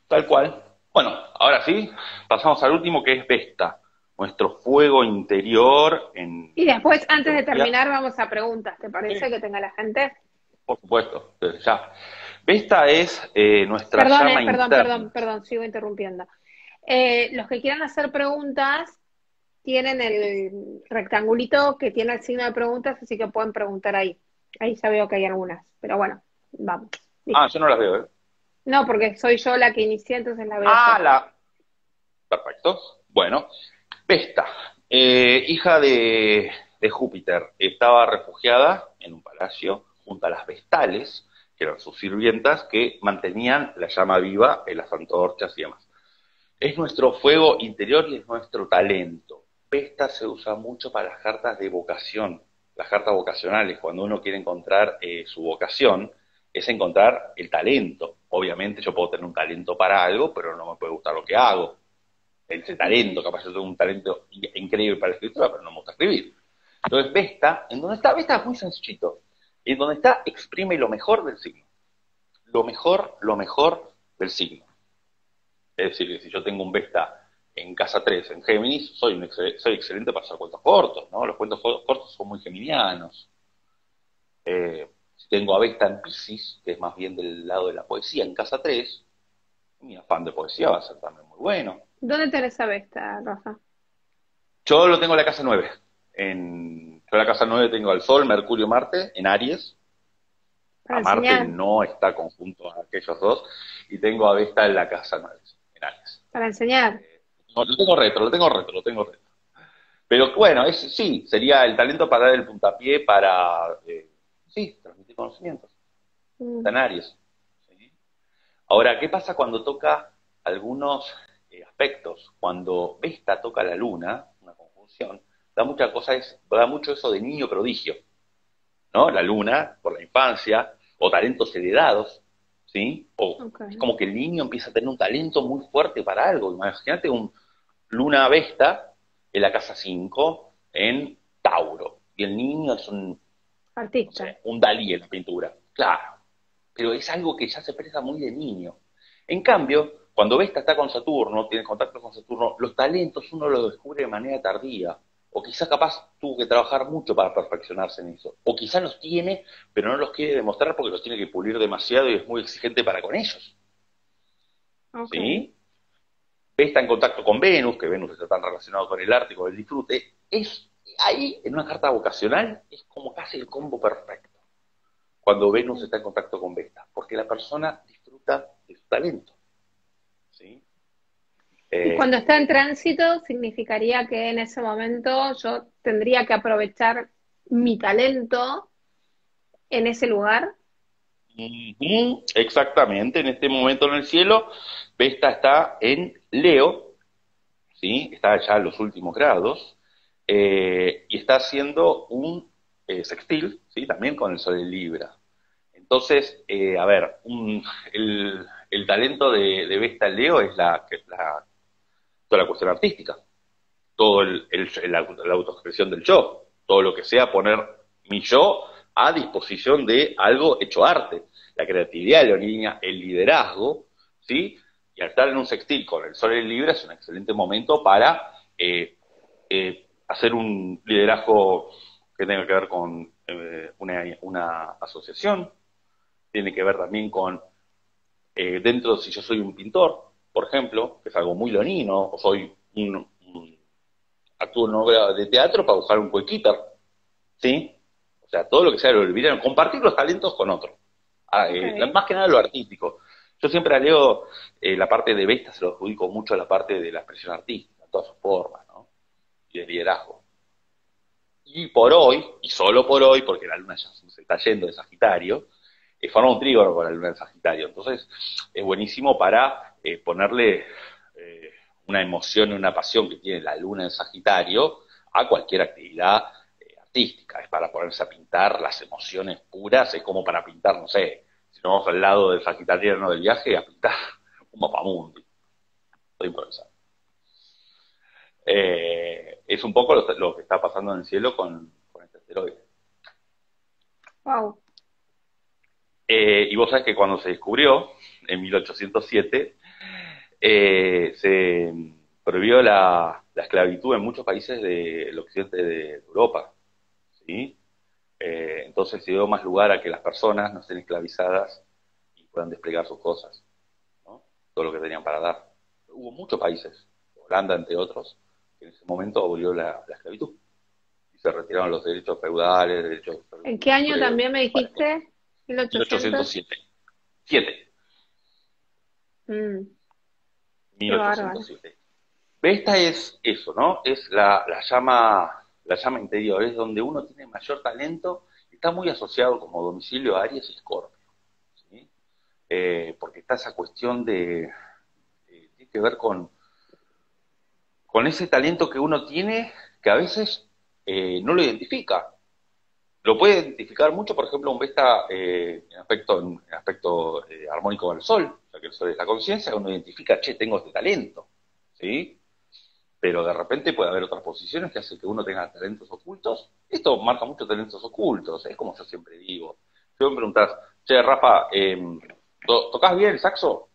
Tal cual. Bueno, ahora sí, pasamos al último, que es Vesta, nuestro fuego interior Y en después, antes de astrología. terminar, vamos a preguntas, ¿te parece Sí, que tenga la gente? por supuesto, desde ya. Vesta es nuestra Perdón, llama interna. perdón, sigo interrumpiendo. Los que quieran hacer preguntas tienen el rectangulito que tiene el signo de preguntas, así que pueden preguntar ahí. Ahí ya veo que hay algunas, pero bueno, vamos, listo. Yo no las veo, ¿eh? No, porque soy yo la que inicié, entonces la veo Ah, yo. la... Perfecto. Bueno, Vesta, hija de Júpiter, estaba refugiada en un palacio junto a las Vestales, que eran sus sirvientas, que mantenían la llama viva en las antorchas y demás. Es nuestro fuego interior y es nuestro talento. Vesta se usa mucho para las cartas de vocación, las cartas vocacionales. Cuando uno quiere encontrar su vocación, es encontrar el talento. Obviamente yo puedo tener un talento para algo, pero no me puede gustar lo que hago. Ese talento, capaz yo tengo un talento increíble para la escritura, pero no me gusta escribir. Entonces Vesta, en donde está, Vesta es muy sencillito. En donde está, exprime lo mejor del signo. Lo mejor del signo. Es decir, que si yo tengo un Vesta en casa 3 en Géminis, soy excelente para hacer cuentos cortos, ¿no? Los cuentos cortos son muy geminianos. Si tengo a Vesta en Piscis, que es más bien del lado de la poesía, en casa 3, mi afán de poesía va a ser también muy bueno. ¿Dónde tenés a esta, Rafa? Yo lo tengo en la casa 9. Yo en la casa 9 tengo al Sol, Mercurio, Marte, en Aries. Para A Marte enseñar, no está conjunto a aquellos dos. Y tengo a Vesta en la casa 9, en Aries. para enseñar. No, lo tengo retro. Pero bueno, sí, sería el talento para dar el puntapié para, sí, transmitir conocimientos. Mm. Está en Aries. ¿Sí? Ahora, ¿qué pasa cuando toca algunos aspectos? Cuando Vesta toca la Luna, una conjunción, da mucho eso de niño prodigio, ¿no? La Luna, por la infancia, o talentos heredados, ¿sí? O Ok. es como que el niño empieza a tener un talento muy fuerte para algo. Imagínate un Luna Vesta en la casa 5, en Tauro, y el niño es no Artista. sé, un Dalí en la pintura, claro, pero es algo que ya se expresa muy de niño. En cambio, cuando Vesta está con Saturno, tiene contacto con Saturno, los talentos uno los descubre de manera tardía, o quizás capaz tuvo que trabajar mucho para perfeccionarse en eso, o quizás los tiene, pero no los quiere demostrar porque los tiene que pulir demasiado y es muy exigente para con ellos, Ok. ¿sí? Está en contacto con Venus, que Venus está tan relacionado con el arte y con el disfrute, es ahí, en una carta vocacional, es como casi el combo perfecto, cuando Venus está en contacto con Vesta, porque la persona disfruta de su talento, ¿sí? Y cuando Eh, está en tránsito, significaría que en ese momento yo tendría que aprovechar mi talento en ese lugar. Ujú, exactamente, en este momento en el cielo, Vesta está en Leo, ¿sí? Está ya en los últimos grados, y está haciendo un sextil, ¿sí? También con el Sol en Libra. Entonces, a ver, el talento de Vesta en Leo es toda la cuestión artística, todo la autoexpresión del yo, todo lo que sea poner mi yo a disposición de algo hecho arte, la creatividad leonina, el liderazgo, ¿sí? Y al estar en un sextil con el sol en Libra es un excelente momento para hacer un liderazgo que tenga que ver con una asociación, tiene que ver también con, dentro, si yo soy un pintor, por ejemplo, que es algo muy leonino, o soy actúo en una obra de teatro para buscar un coequiper, ¿sí? O sea, todo lo que sea lo olvidaron, compartir los talentos con otro. Ok. Más que nada lo artístico. Yo siempre leo la parte de Vesta, se lo adjudico mucho a la parte de la expresión artística, en todas sus formas, ¿no? Y de liderazgo. Y por hoy, y solo por hoy, porque la luna ya se está yendo de Sagitario, forma un trígono con la luna de Sagitario. Entonces, es buenísimo para ponerle una emoción y una pasión que tiene la luna en Sagitario a cualquier actividad artística. Es para ponerse a pintar las emociones puras, es como para pintar, no sé, si nos vamos al lado del sagitariano del viaje, a pintar un mapamundi. Estoy improvisando. Es un poco lo que está pasando en el cielo con este asteroide. Wow. Y vos sabés que cuando se descubrió, en 1807, se prohibió la esclavitud en muchos países del occidente de Europa, ¿sí? Entonces se dio más lugar a que las personas no estén esclavizadas y puedan desplegar sus cosas, ¿no? Todo lo que tenían para dar. Hubo muchos países, Holanda entre otros, que en ese momento abolió la esclavitud y se retiraron los derechos feudales, derechos ¿En qué año sobre también me varias cosas. dijiste? 1800. 1807. 7. Mm, qué bárbaro. 1807. Esta es eso, ¿no? Es la llama interior, es donde uno tiene mayor talento, está muy asociado como domicilio a Aries y Escorpio, ¿sí? Porque está esa cuestión tiene que ver con ese talento que uno tiene que a veces no lo identifica. Lo puede identificar mucho, por ejemplo, un Vesta en aspecto armónico del Sol, o sea que el Sol es la conciencia, uno identifica, che, tengo este talento, ¿sí? Pero de repente puede haber otras posiciones que hacen que uno tenga talentos ocultos. Esto marca mucho talentos ocultos, es como yo siempre digo. Si vos me preguntás, che, Rafa, ¿tocás bien el saxo?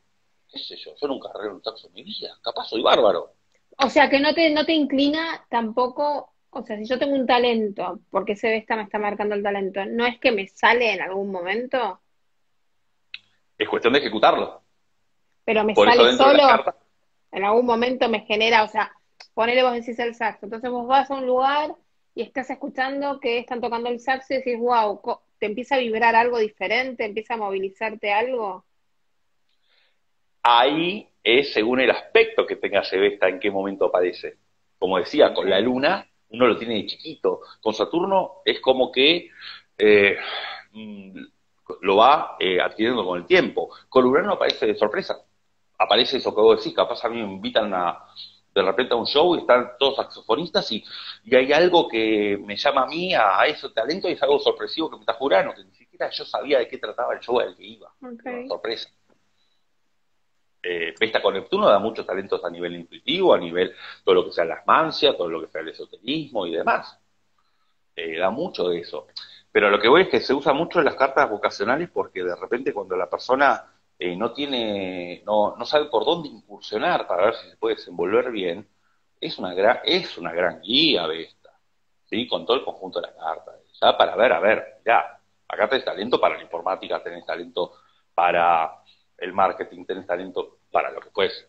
¿Qué sé yo nunca agarré un saxo en mi vida, capaz soy bárbaro. O sea, que no te inclina tampoco, o sea, si yo tengo un talento, porque ese esta me está marcando el talento, no es que me sale en algún momento, Es cuestión de ejecutarlo. pero me Por eso sale dentro de las solo, cartas, en algún momento me genera, o sea, ponele vos decís el saxo, entonces vos vas a un lugar y estás escuchando que están tocando el saxo y decís, wow, te empieza a vibrar algo diferente, empieza a movilizarte algo. ahí es según el aspecto que tenga Sebesta, en qué momento aparece. Como decía, con la Okay. luna uno lo tiene de chiquito. Con Saturno es como que eh, mm, lo va adquiriendo con el tiempo. Con Urano aparece de sorpresa. Aparece eso que vos decís, capaz a mí me invitan de repente a un show y están todos saxofonistas y hay algo que me llama a mí a ese talento y es algo sorpresivo que me está Urano, que ni siquiera yo sabía de qué trataba el show al que iba. Era una Okay. sorpresa. Vesta con Neptuno da muchos talentos a nivel intuitivo, a nivel todo lo que sea las mancias, todo lo que sea el esoterismo y demás. Da mucho de eso. Pero lo que voy es que se usa mucho en las cartas vocacionales porque de repente cuando la persona no sabe por dónde incursionar para ver si se puede desenvolver bien, es una gran guía Vesta, ¿sí? Con todo el conjunto de las cartas. Ya para ver, a ver, ya, acá tenés talento para la informática, tenés talento para el marketing, tenés talento para lo que fuese.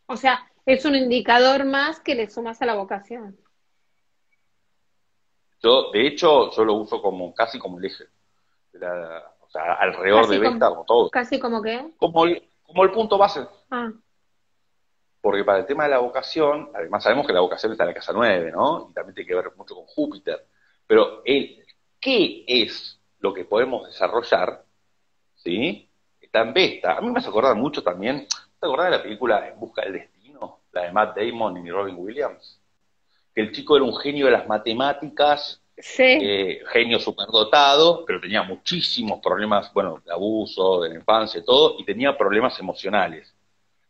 O sea, es un indicador más que le sumas a la vocación. Yo, de hecho, yo lo uso como casi como el eje. O sea, alrededor de Vesta, como todo. Casi como que. Como el punto base. Ah, Porque para el tema de la vocación, además sabemos que la vocación está en la casa 9, ¿no? Y también tiene que ver mucho con Júpiter. Pero ¿qué es lo que podemos desarrollar? ¿Sí? Está en Vesta. A mí me hace acordar mucho también, ¿te acordás de la película En busca del destino? La de Matt Damon y Robin Williams. Que el chico era un genio de las matemáticas, sí, genio superdotado, pero tenía muchísimos problemas, bueno, de abuso, de la infancia y todo, y tenía problemas emocionales,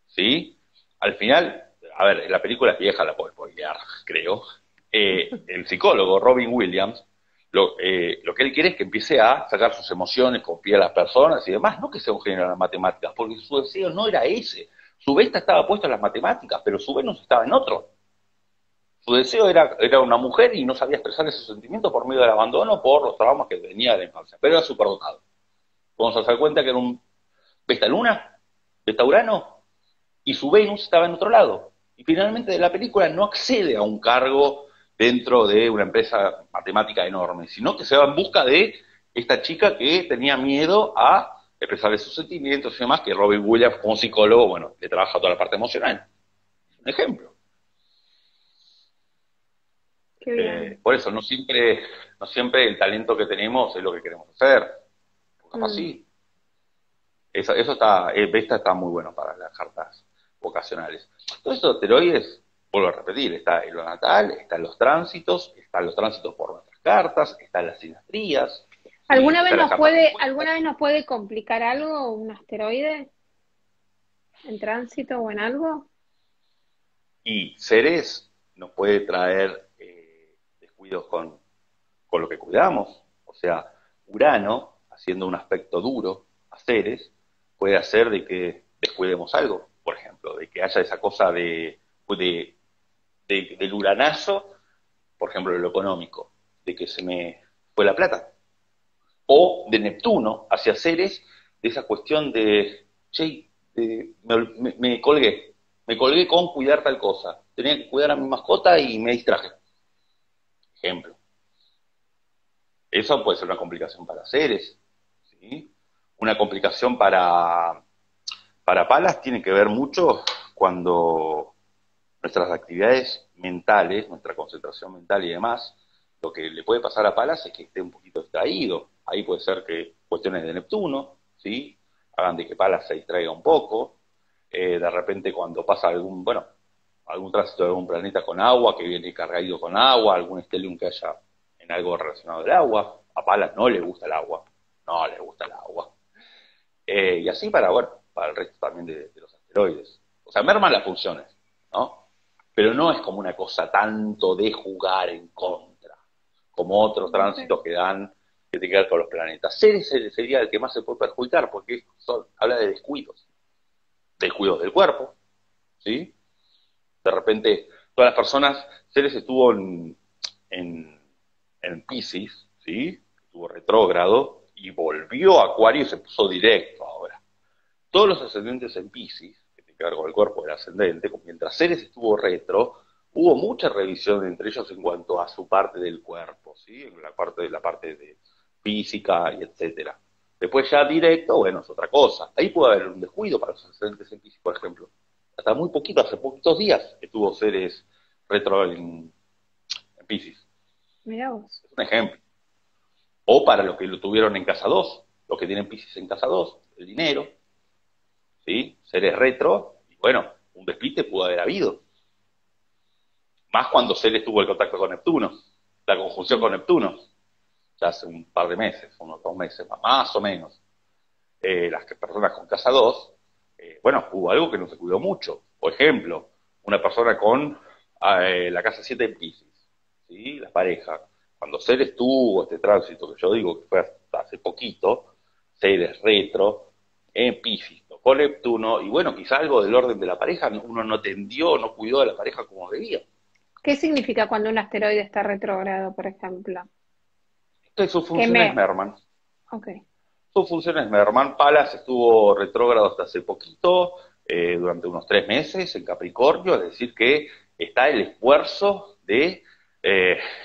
¿sí? Al final, a ver, la película es vieja, la puedo spoilear, creo. El psicólogo Robin Williams, lo que él quiere es que empiece a sacar sus emociones, confiar a las personas y demás, no que sea un genio de las matemáticas, porque su deseo no era ese. Su vista estaba puesta en las matemáticas, pero su Venus estaba en otro. Su deseo era una mujer y no sabía expresar esos sentimientos por miedo al abandono, por los traumas que venía de la infancia. Pero era superdotado. Vamos a dar cuenta que era un Vesta Luna, Vesta Urano, y su Venus estaba en otro lado. Y finalmente de la película no accede a un cargo dentro de una empresa matemática enorme, sino que se va en busca de esta chica que tenía miedo a expresarle sus sentimientos y demás, que Robin Williams, como psicólogo, bueno, le trabaja toda la parte emocional. Un ejemplo. qué bien. Por eso, no siempre el talento que tenemos es lo que queremos hacer. Capaz Mm. sí. Eso está, Vesta está muy bueno para las cartas vocacionales. Todos estos asteroides, vuelvo a repetir, está en lo natal, están los tránsitos por nuestras cartas, están las sinastrías, ¿sí? Está la carta compuesta. alguna vez nos puede complicar algo, un asteroide en tránsito o en algo? Y Ceres nos puede traer descuidos con lo que cuidamos. O sea, Urano, haciendo un aspecto duro a Ceres, puede hacer de que descuidemos algo, por ejemplo, de que haya esa cosa del uranazo, por ejemplo, de lo económico, de que se me fue la plata. O de Neptuno hacia Ceres, de esa cuestión de, che, me colgué con cuidar tal cosa. Tenía que cuidar a mi mascota y me distraje. Ejemplo. Eso puede ser una complicación para Ceres, ¿sí? Una complicación para Palas tiene que ver mucho cuando nuestras actividades mentales, nuestra concentración mental y demás, lo que le puede pasar a Palas es que esté un poquito distraído. Ahí puede ser que cuestiones de Neptuno, ¿sí? Hagan de que Palas se distraiga un poco. De repente cuando pasa algún tránsito de algún planeta con agua, que viene cargado con agua, algún estelium que haya en algo relacionado al agua. A Palas no le gusta el agua, no le gusta el agua. Y así para el resto también de los asteroides. O sea, merman las funciones, ¿no? Pero no es como una cosa tanto de jugar en contra, como otros Okay. tránsitos que tienen que ver con los planetas. Ceres sería el que más se puede perjudicar, porque habla de descuidos del cuerpo, ¿sí? De repente, todas las personas, Ceres estuvo en, en Pisces, ¿sí? Estuvo retrógrado y volvió a Acuario y se puso directo ahora. Todos los ascendentes en Pisces, que te cargo del cuerpo del ascendente, mientras Ceres estuvo retro, hubo mucha revisión entre ellos en cuanto a su parte del cuerpo, ¿sí? En la parte de física y etcétera. Después ya directo, bueno, es otra cosa. Ahí puede haber un descuido para los ascendentes en Pisces, por ejemplo. Hasta muy poquito, hace poquitos días estuvo Ceres retro en Pisces. Mirá vos. Es un ejemplo. O para los que lo tuvieron en casa 2, los que tienen Pisces en casa 2, el dinero, ¿sí? Ceres retro, y bueno, un despiste pudo haber habido. Más cuando Ceres tuvo el contacto con Neptuno, la conjunción Mm. con Neptuno, ya hace un par de meses, unos 2 meses, más o menos. Las personas con casa 2 bueno, hubo algo que no se cuidó mucho. Por ejemplo, una persona con la casa 7 en Piscis, ¿sí? La pareja. Cuando Ceres tuvo este tránsito, que yo digo que fue hasta hace poquito, Ceres retro, en Piscis, tocó Neptuno, y bueno, quizá algo del orden de la pareja, uno no tendió, no cuidó de la pareja como debía. ¿Qué significa cuando un asteroide está retrógrado, por ejemplo? Entonces sus Que funciones me... merman. Ok. Sus funciones merman. Palas estuvo retrógrado hasta hace poquito, durante unos 3 meses en Capricornio, es decir que está el esfuerzo de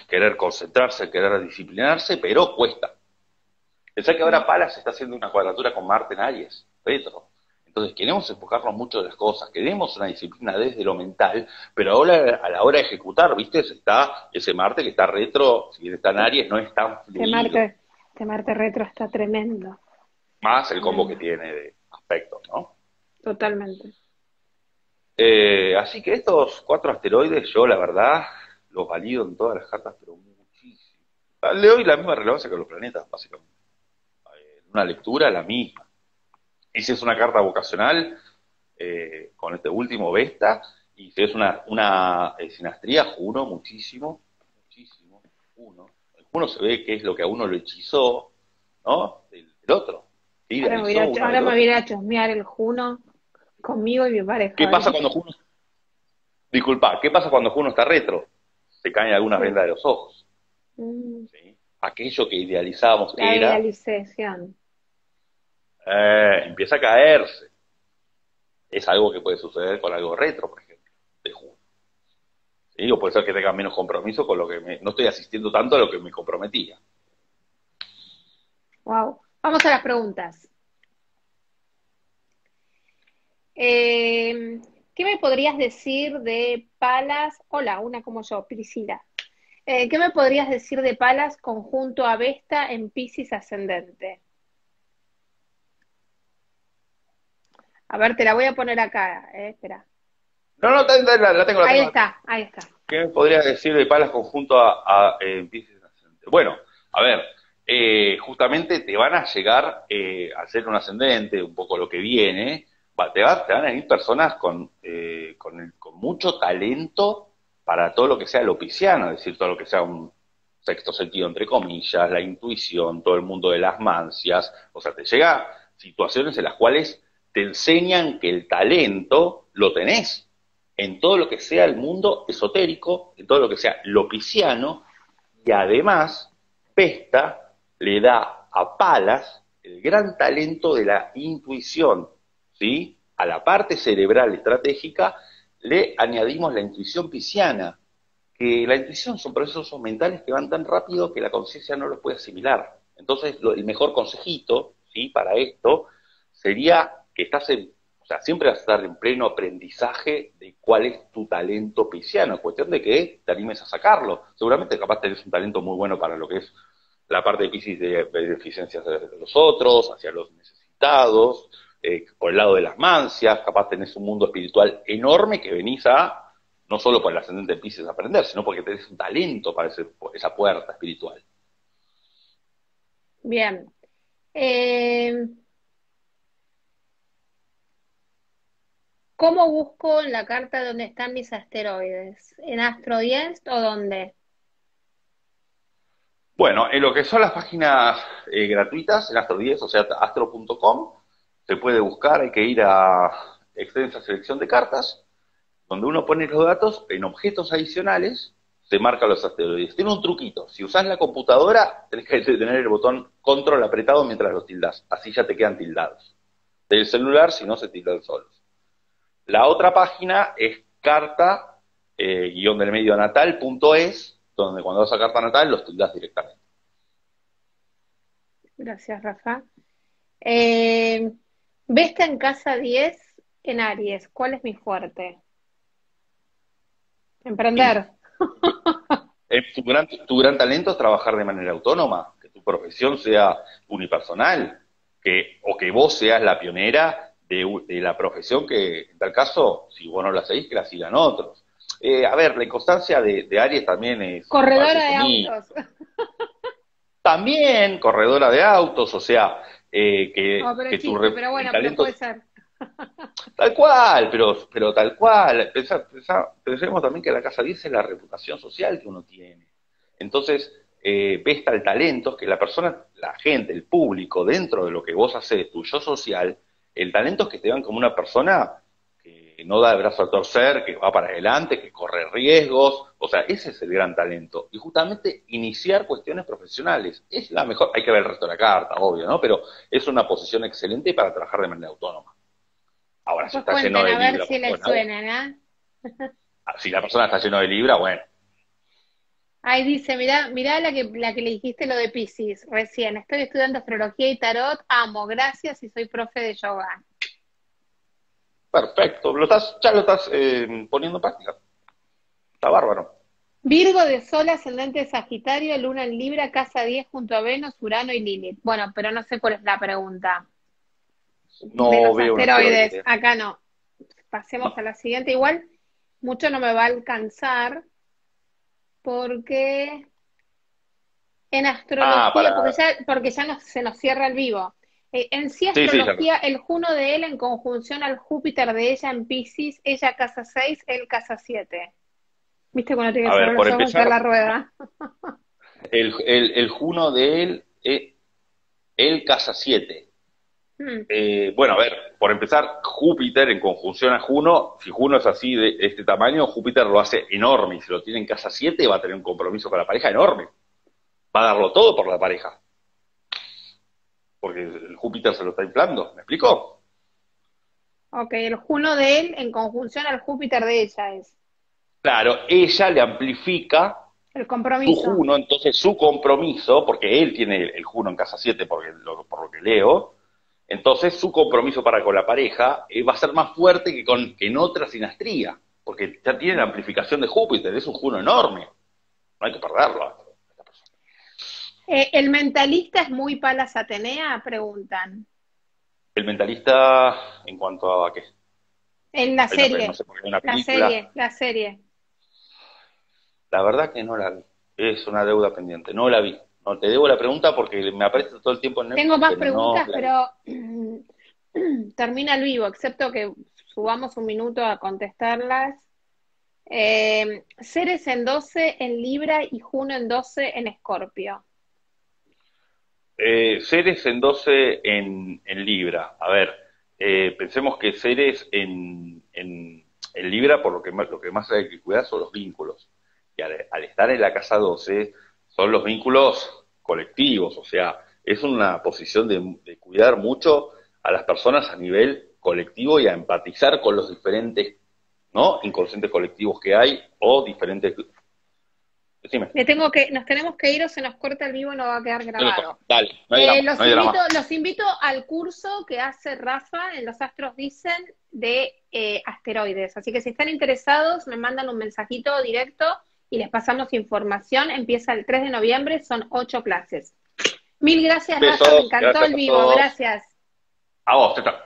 querer concentrarse, querer disciplinarse, pero cuesta. Pensá que ahora Palas está haciendo una cuadratura con Marte en Aries, retro. Entonces queremos enfocarnos mucho de las cosas, queremos una disciplina desde lo mental, pero ahora a la hora de ejecutar, ¿viste? Está ese Marte que está retro, si bien está en Aries, no es tan Este fluido. Marte, este Marte retro está tremendo. Más el combo que Mm, tiene de aspectos, ¿no? totalmente. Así que estos 4 asteroides, yo la verdad, los valido en todas las cartas, pero muchísimo. Le doy la misma relevancia que los planetas, básicamente. En una lectura, la misma. Y si es una carta vocacional, con este último Vesta, y si es una sinastría, Juno, muchísimo, muchísimo, Juno. El Juno se ve que es lo que a uno lo hechizó, ¿no? Del otro. ¿Sí? Idealizó uno Ahora del me voy a otro. ir a chusmear el Juno conmigo y mi pareja, ¿Qué a ver pasa qué. cuando Juno Disculpa, ¿qué pasa cuando Juno está retro? Se caen algunas Sí. vendas de los ojos. Mm, ¿Sí? Aquello que idealizábamos la era, idealización. empieza a caerse. Es algo que puede suceder con algo retro, por ejemplo, de Juno. ¿Sí? O puede ser que tenga menos compromiso con lo que no estoy asistiendo tanto a lo que me comprometía. Wow. Vamos a las preguntas. Eh, ¿Qué me podrías decir de Palas? Hola, una como yo, Priscila. ¿Qué me podrías decir de Palas conjunto a Vesta en Piscis ascendente? A ver, te la voy a poner acá, espera. No, no, la tengo, la Ahí tengo. está, ahí está. ¿Qué me podrías decir de Palas conjunto a Piscis ascendente? Bueno, a ver, justamente te van a llegar a ser un ascendente, un poco lo que viene, te van a venir personas con mucho talento para todo lo que sea lo pisciano, es decir, todo lo que sea un sexto sentido, entre comillas, la intuición, todo el mundo de las mancias, o sea, te llega situaciones en las cuales te enseñan que el talento lo tenés en todo lo que sea el mundo esotérico, en todo lo que sea lo pisciano, y además Pesta le da a Palas el gran talento de la intuición, ¿sí? A la parte cerebral estratégica le añadimos la intuición pisciana, que la intuición son procesos mentales que van tan rápido que la conciencia no los puede asimilar. Entonces, el mejor consejito, ¿sí? Para esto sería que o sea, siempre vas a estar en pleno aprendizaje de cuál es tu talento pisciano, cuestión de que te animes a sacarlo. Seguramente capaz tenés un talento muy bueno para lo que es la parte de Piscis de beneficencias de los otros, hacia los necesitados, por el lado de las mancias, capaz tenés un mundo espiritual enorme que venís a, no solo por el ascendente de Piscis a aprender, sino porque tenés un talento para esa puerta espiritual. Bien. Eh, ¿Cómo busco en la carta dónde están mis asteroides? ¿En AstroDienst o dónde? Bueno, en lo que son las páginas gratuitas, en Astro 10, o sea, astro.com, se puede buscar, hay que ir a extensa selección de cartas, donde uno pone los datos, en objetos adicionales, se marcan los asteroides. Tiene un truquito, si usás la computadora, tenés que tener el botón control apretado mientras los tildás, así ya te quedan tildados. Del celular, si no, se tildan solos. La otra página es carta, guión del medio natal.es, donde cuando vas a carta natal los tildás directamente. Gracias, Rafa. Eh, Vesta en casa 10 en Aries. ¿Cuál es mi fuerte? Y Emprender. tu gran talento es trabajar de manera autónoma, que tu profesión sea unipersonal, o que vos seas la pionera de la profesión que, en tal caso, si vos no la seguís, que la sigan otros. A ver, la inconstancia de Aries también es parte Corredora de semilla. autos. También corredora de autos, o sea, No, pero que chiste, pero el bueno, pero talento puede ser. Tal cual, pero tal cual. Pensemos también que la casa 10 es la reputación social que uno tiene. Entonces, ves tal talento que la persona, la gente, el público, dentro de lo que vos haces, tu yo social, el talento es que te vean como una persona que no da el brazo a torcer, que va para adelante, que corre riesgos. O sea, ese es el gran talento. Y justamente iniciar cuestiones profesionales. Es la mejor, hay que ver el resto de la carta, obvio, ¿no? Pero es una posición excelente para trabajar de manera autónoma. Ahora, si Pues está lleno cuenten de a ver libra, si pues les bueno, suenan, ¿ah? si la persona está lleno de libra, bueno, Ahí dice, mirá la que le dijiste lo de Piscis recién. Estoy estudiando astrología y tarot, amo, gracias y soy profe de yoga. perfecto, ya lo estás poniendo en práctica, está bárbaro. Virgo de Sol, ascendente Sagitario, Luna en Libra, casa 10 junto a Venus, Urano y Lilith. Bueno, pero no sé cuál es la pregunta de No los veo un asteroides. asteroide, Acá no. Pasemos a no. la siguiente. Igual, mucho no me va a alcanzar porque en Ah, astrología, para, porque ya se nos cierra el vivo. En sí, sí, sí, ya lo sé. astrología, el Juno de él en conjunción al Júpiter de ella en Piscis, ella casa 6, él casa 7. ¿Viste cuando tiene que A cerrar ver, por los ojos y echar empezar, la rueda? el Juno de él, él casa 7. Hmm. Bueno, a ver, por empezar, Júpiter en conjunción a Juno, si Juno es así de este tamaño, Júpiter lo hace enorme, y si lo tiene en casa 7 va a tener un compromiso con la pareja enorme, va a darlo todo por la pareja, porque el Júpiter se lo está inflando, ¿me explico? Ok, el Juno de él en conjunción al Júpiter de ella es Claro, ella le amplifica el su compromiso. Juno, entonces su compromiso, porque él tiene el Juno en casa 7 por lo que leo, entonces su compromiso para con la pareja va a ser más fuerte que en otra sinastría, porque ya tiene la amplificación de Júpiter, es un Juno enorme, no hay que perderlo. Esta persona. ¿El mentalista es muy Palas Atenea? Preguntan. El mentalista, en cuanto a qué, En la no serie, sé por qué hay una película, la serie. la verdad que no la vi, es una deuda pendiente, no la vi. No, te debo la pregunta porque me aparece todo el tiempo en Tengo Netflix, más pero no preguntas, la vi. pero termina el vivo, excepto que subamos un minuto a contestarlas. Ceres en 12 en Libra y Juno en 12 en Escorpio. Ceres en 12 en Libra. A ver, pensemos que Ceres en Libra, por lo que más hay que cuidar son los vínculos. Y al estar en la casa 12, son los vínculos colectivos, o sea, es una posición de cuidar mucho a las personas a nivel colectivo y a empatizar con los diferentes, ¿no? Inconscientes colectivos que hay o diferentes. Decime. Nos tenemos que ir o se nos corta el vivo y no va a quedar grabado. Dale, no hay drama, no hay drama. Los invito al curso que hace Rafa en Los Astros Dicen de asteroides. Así que si están interesados, me mandan un mensajito directo y les pasamos información. Empieza el 3 de noviembre, son 8 clases. Mil gracias, Rafa, me Besos, encantó gracias el a vivo, todos. gracias. A vos, Teta.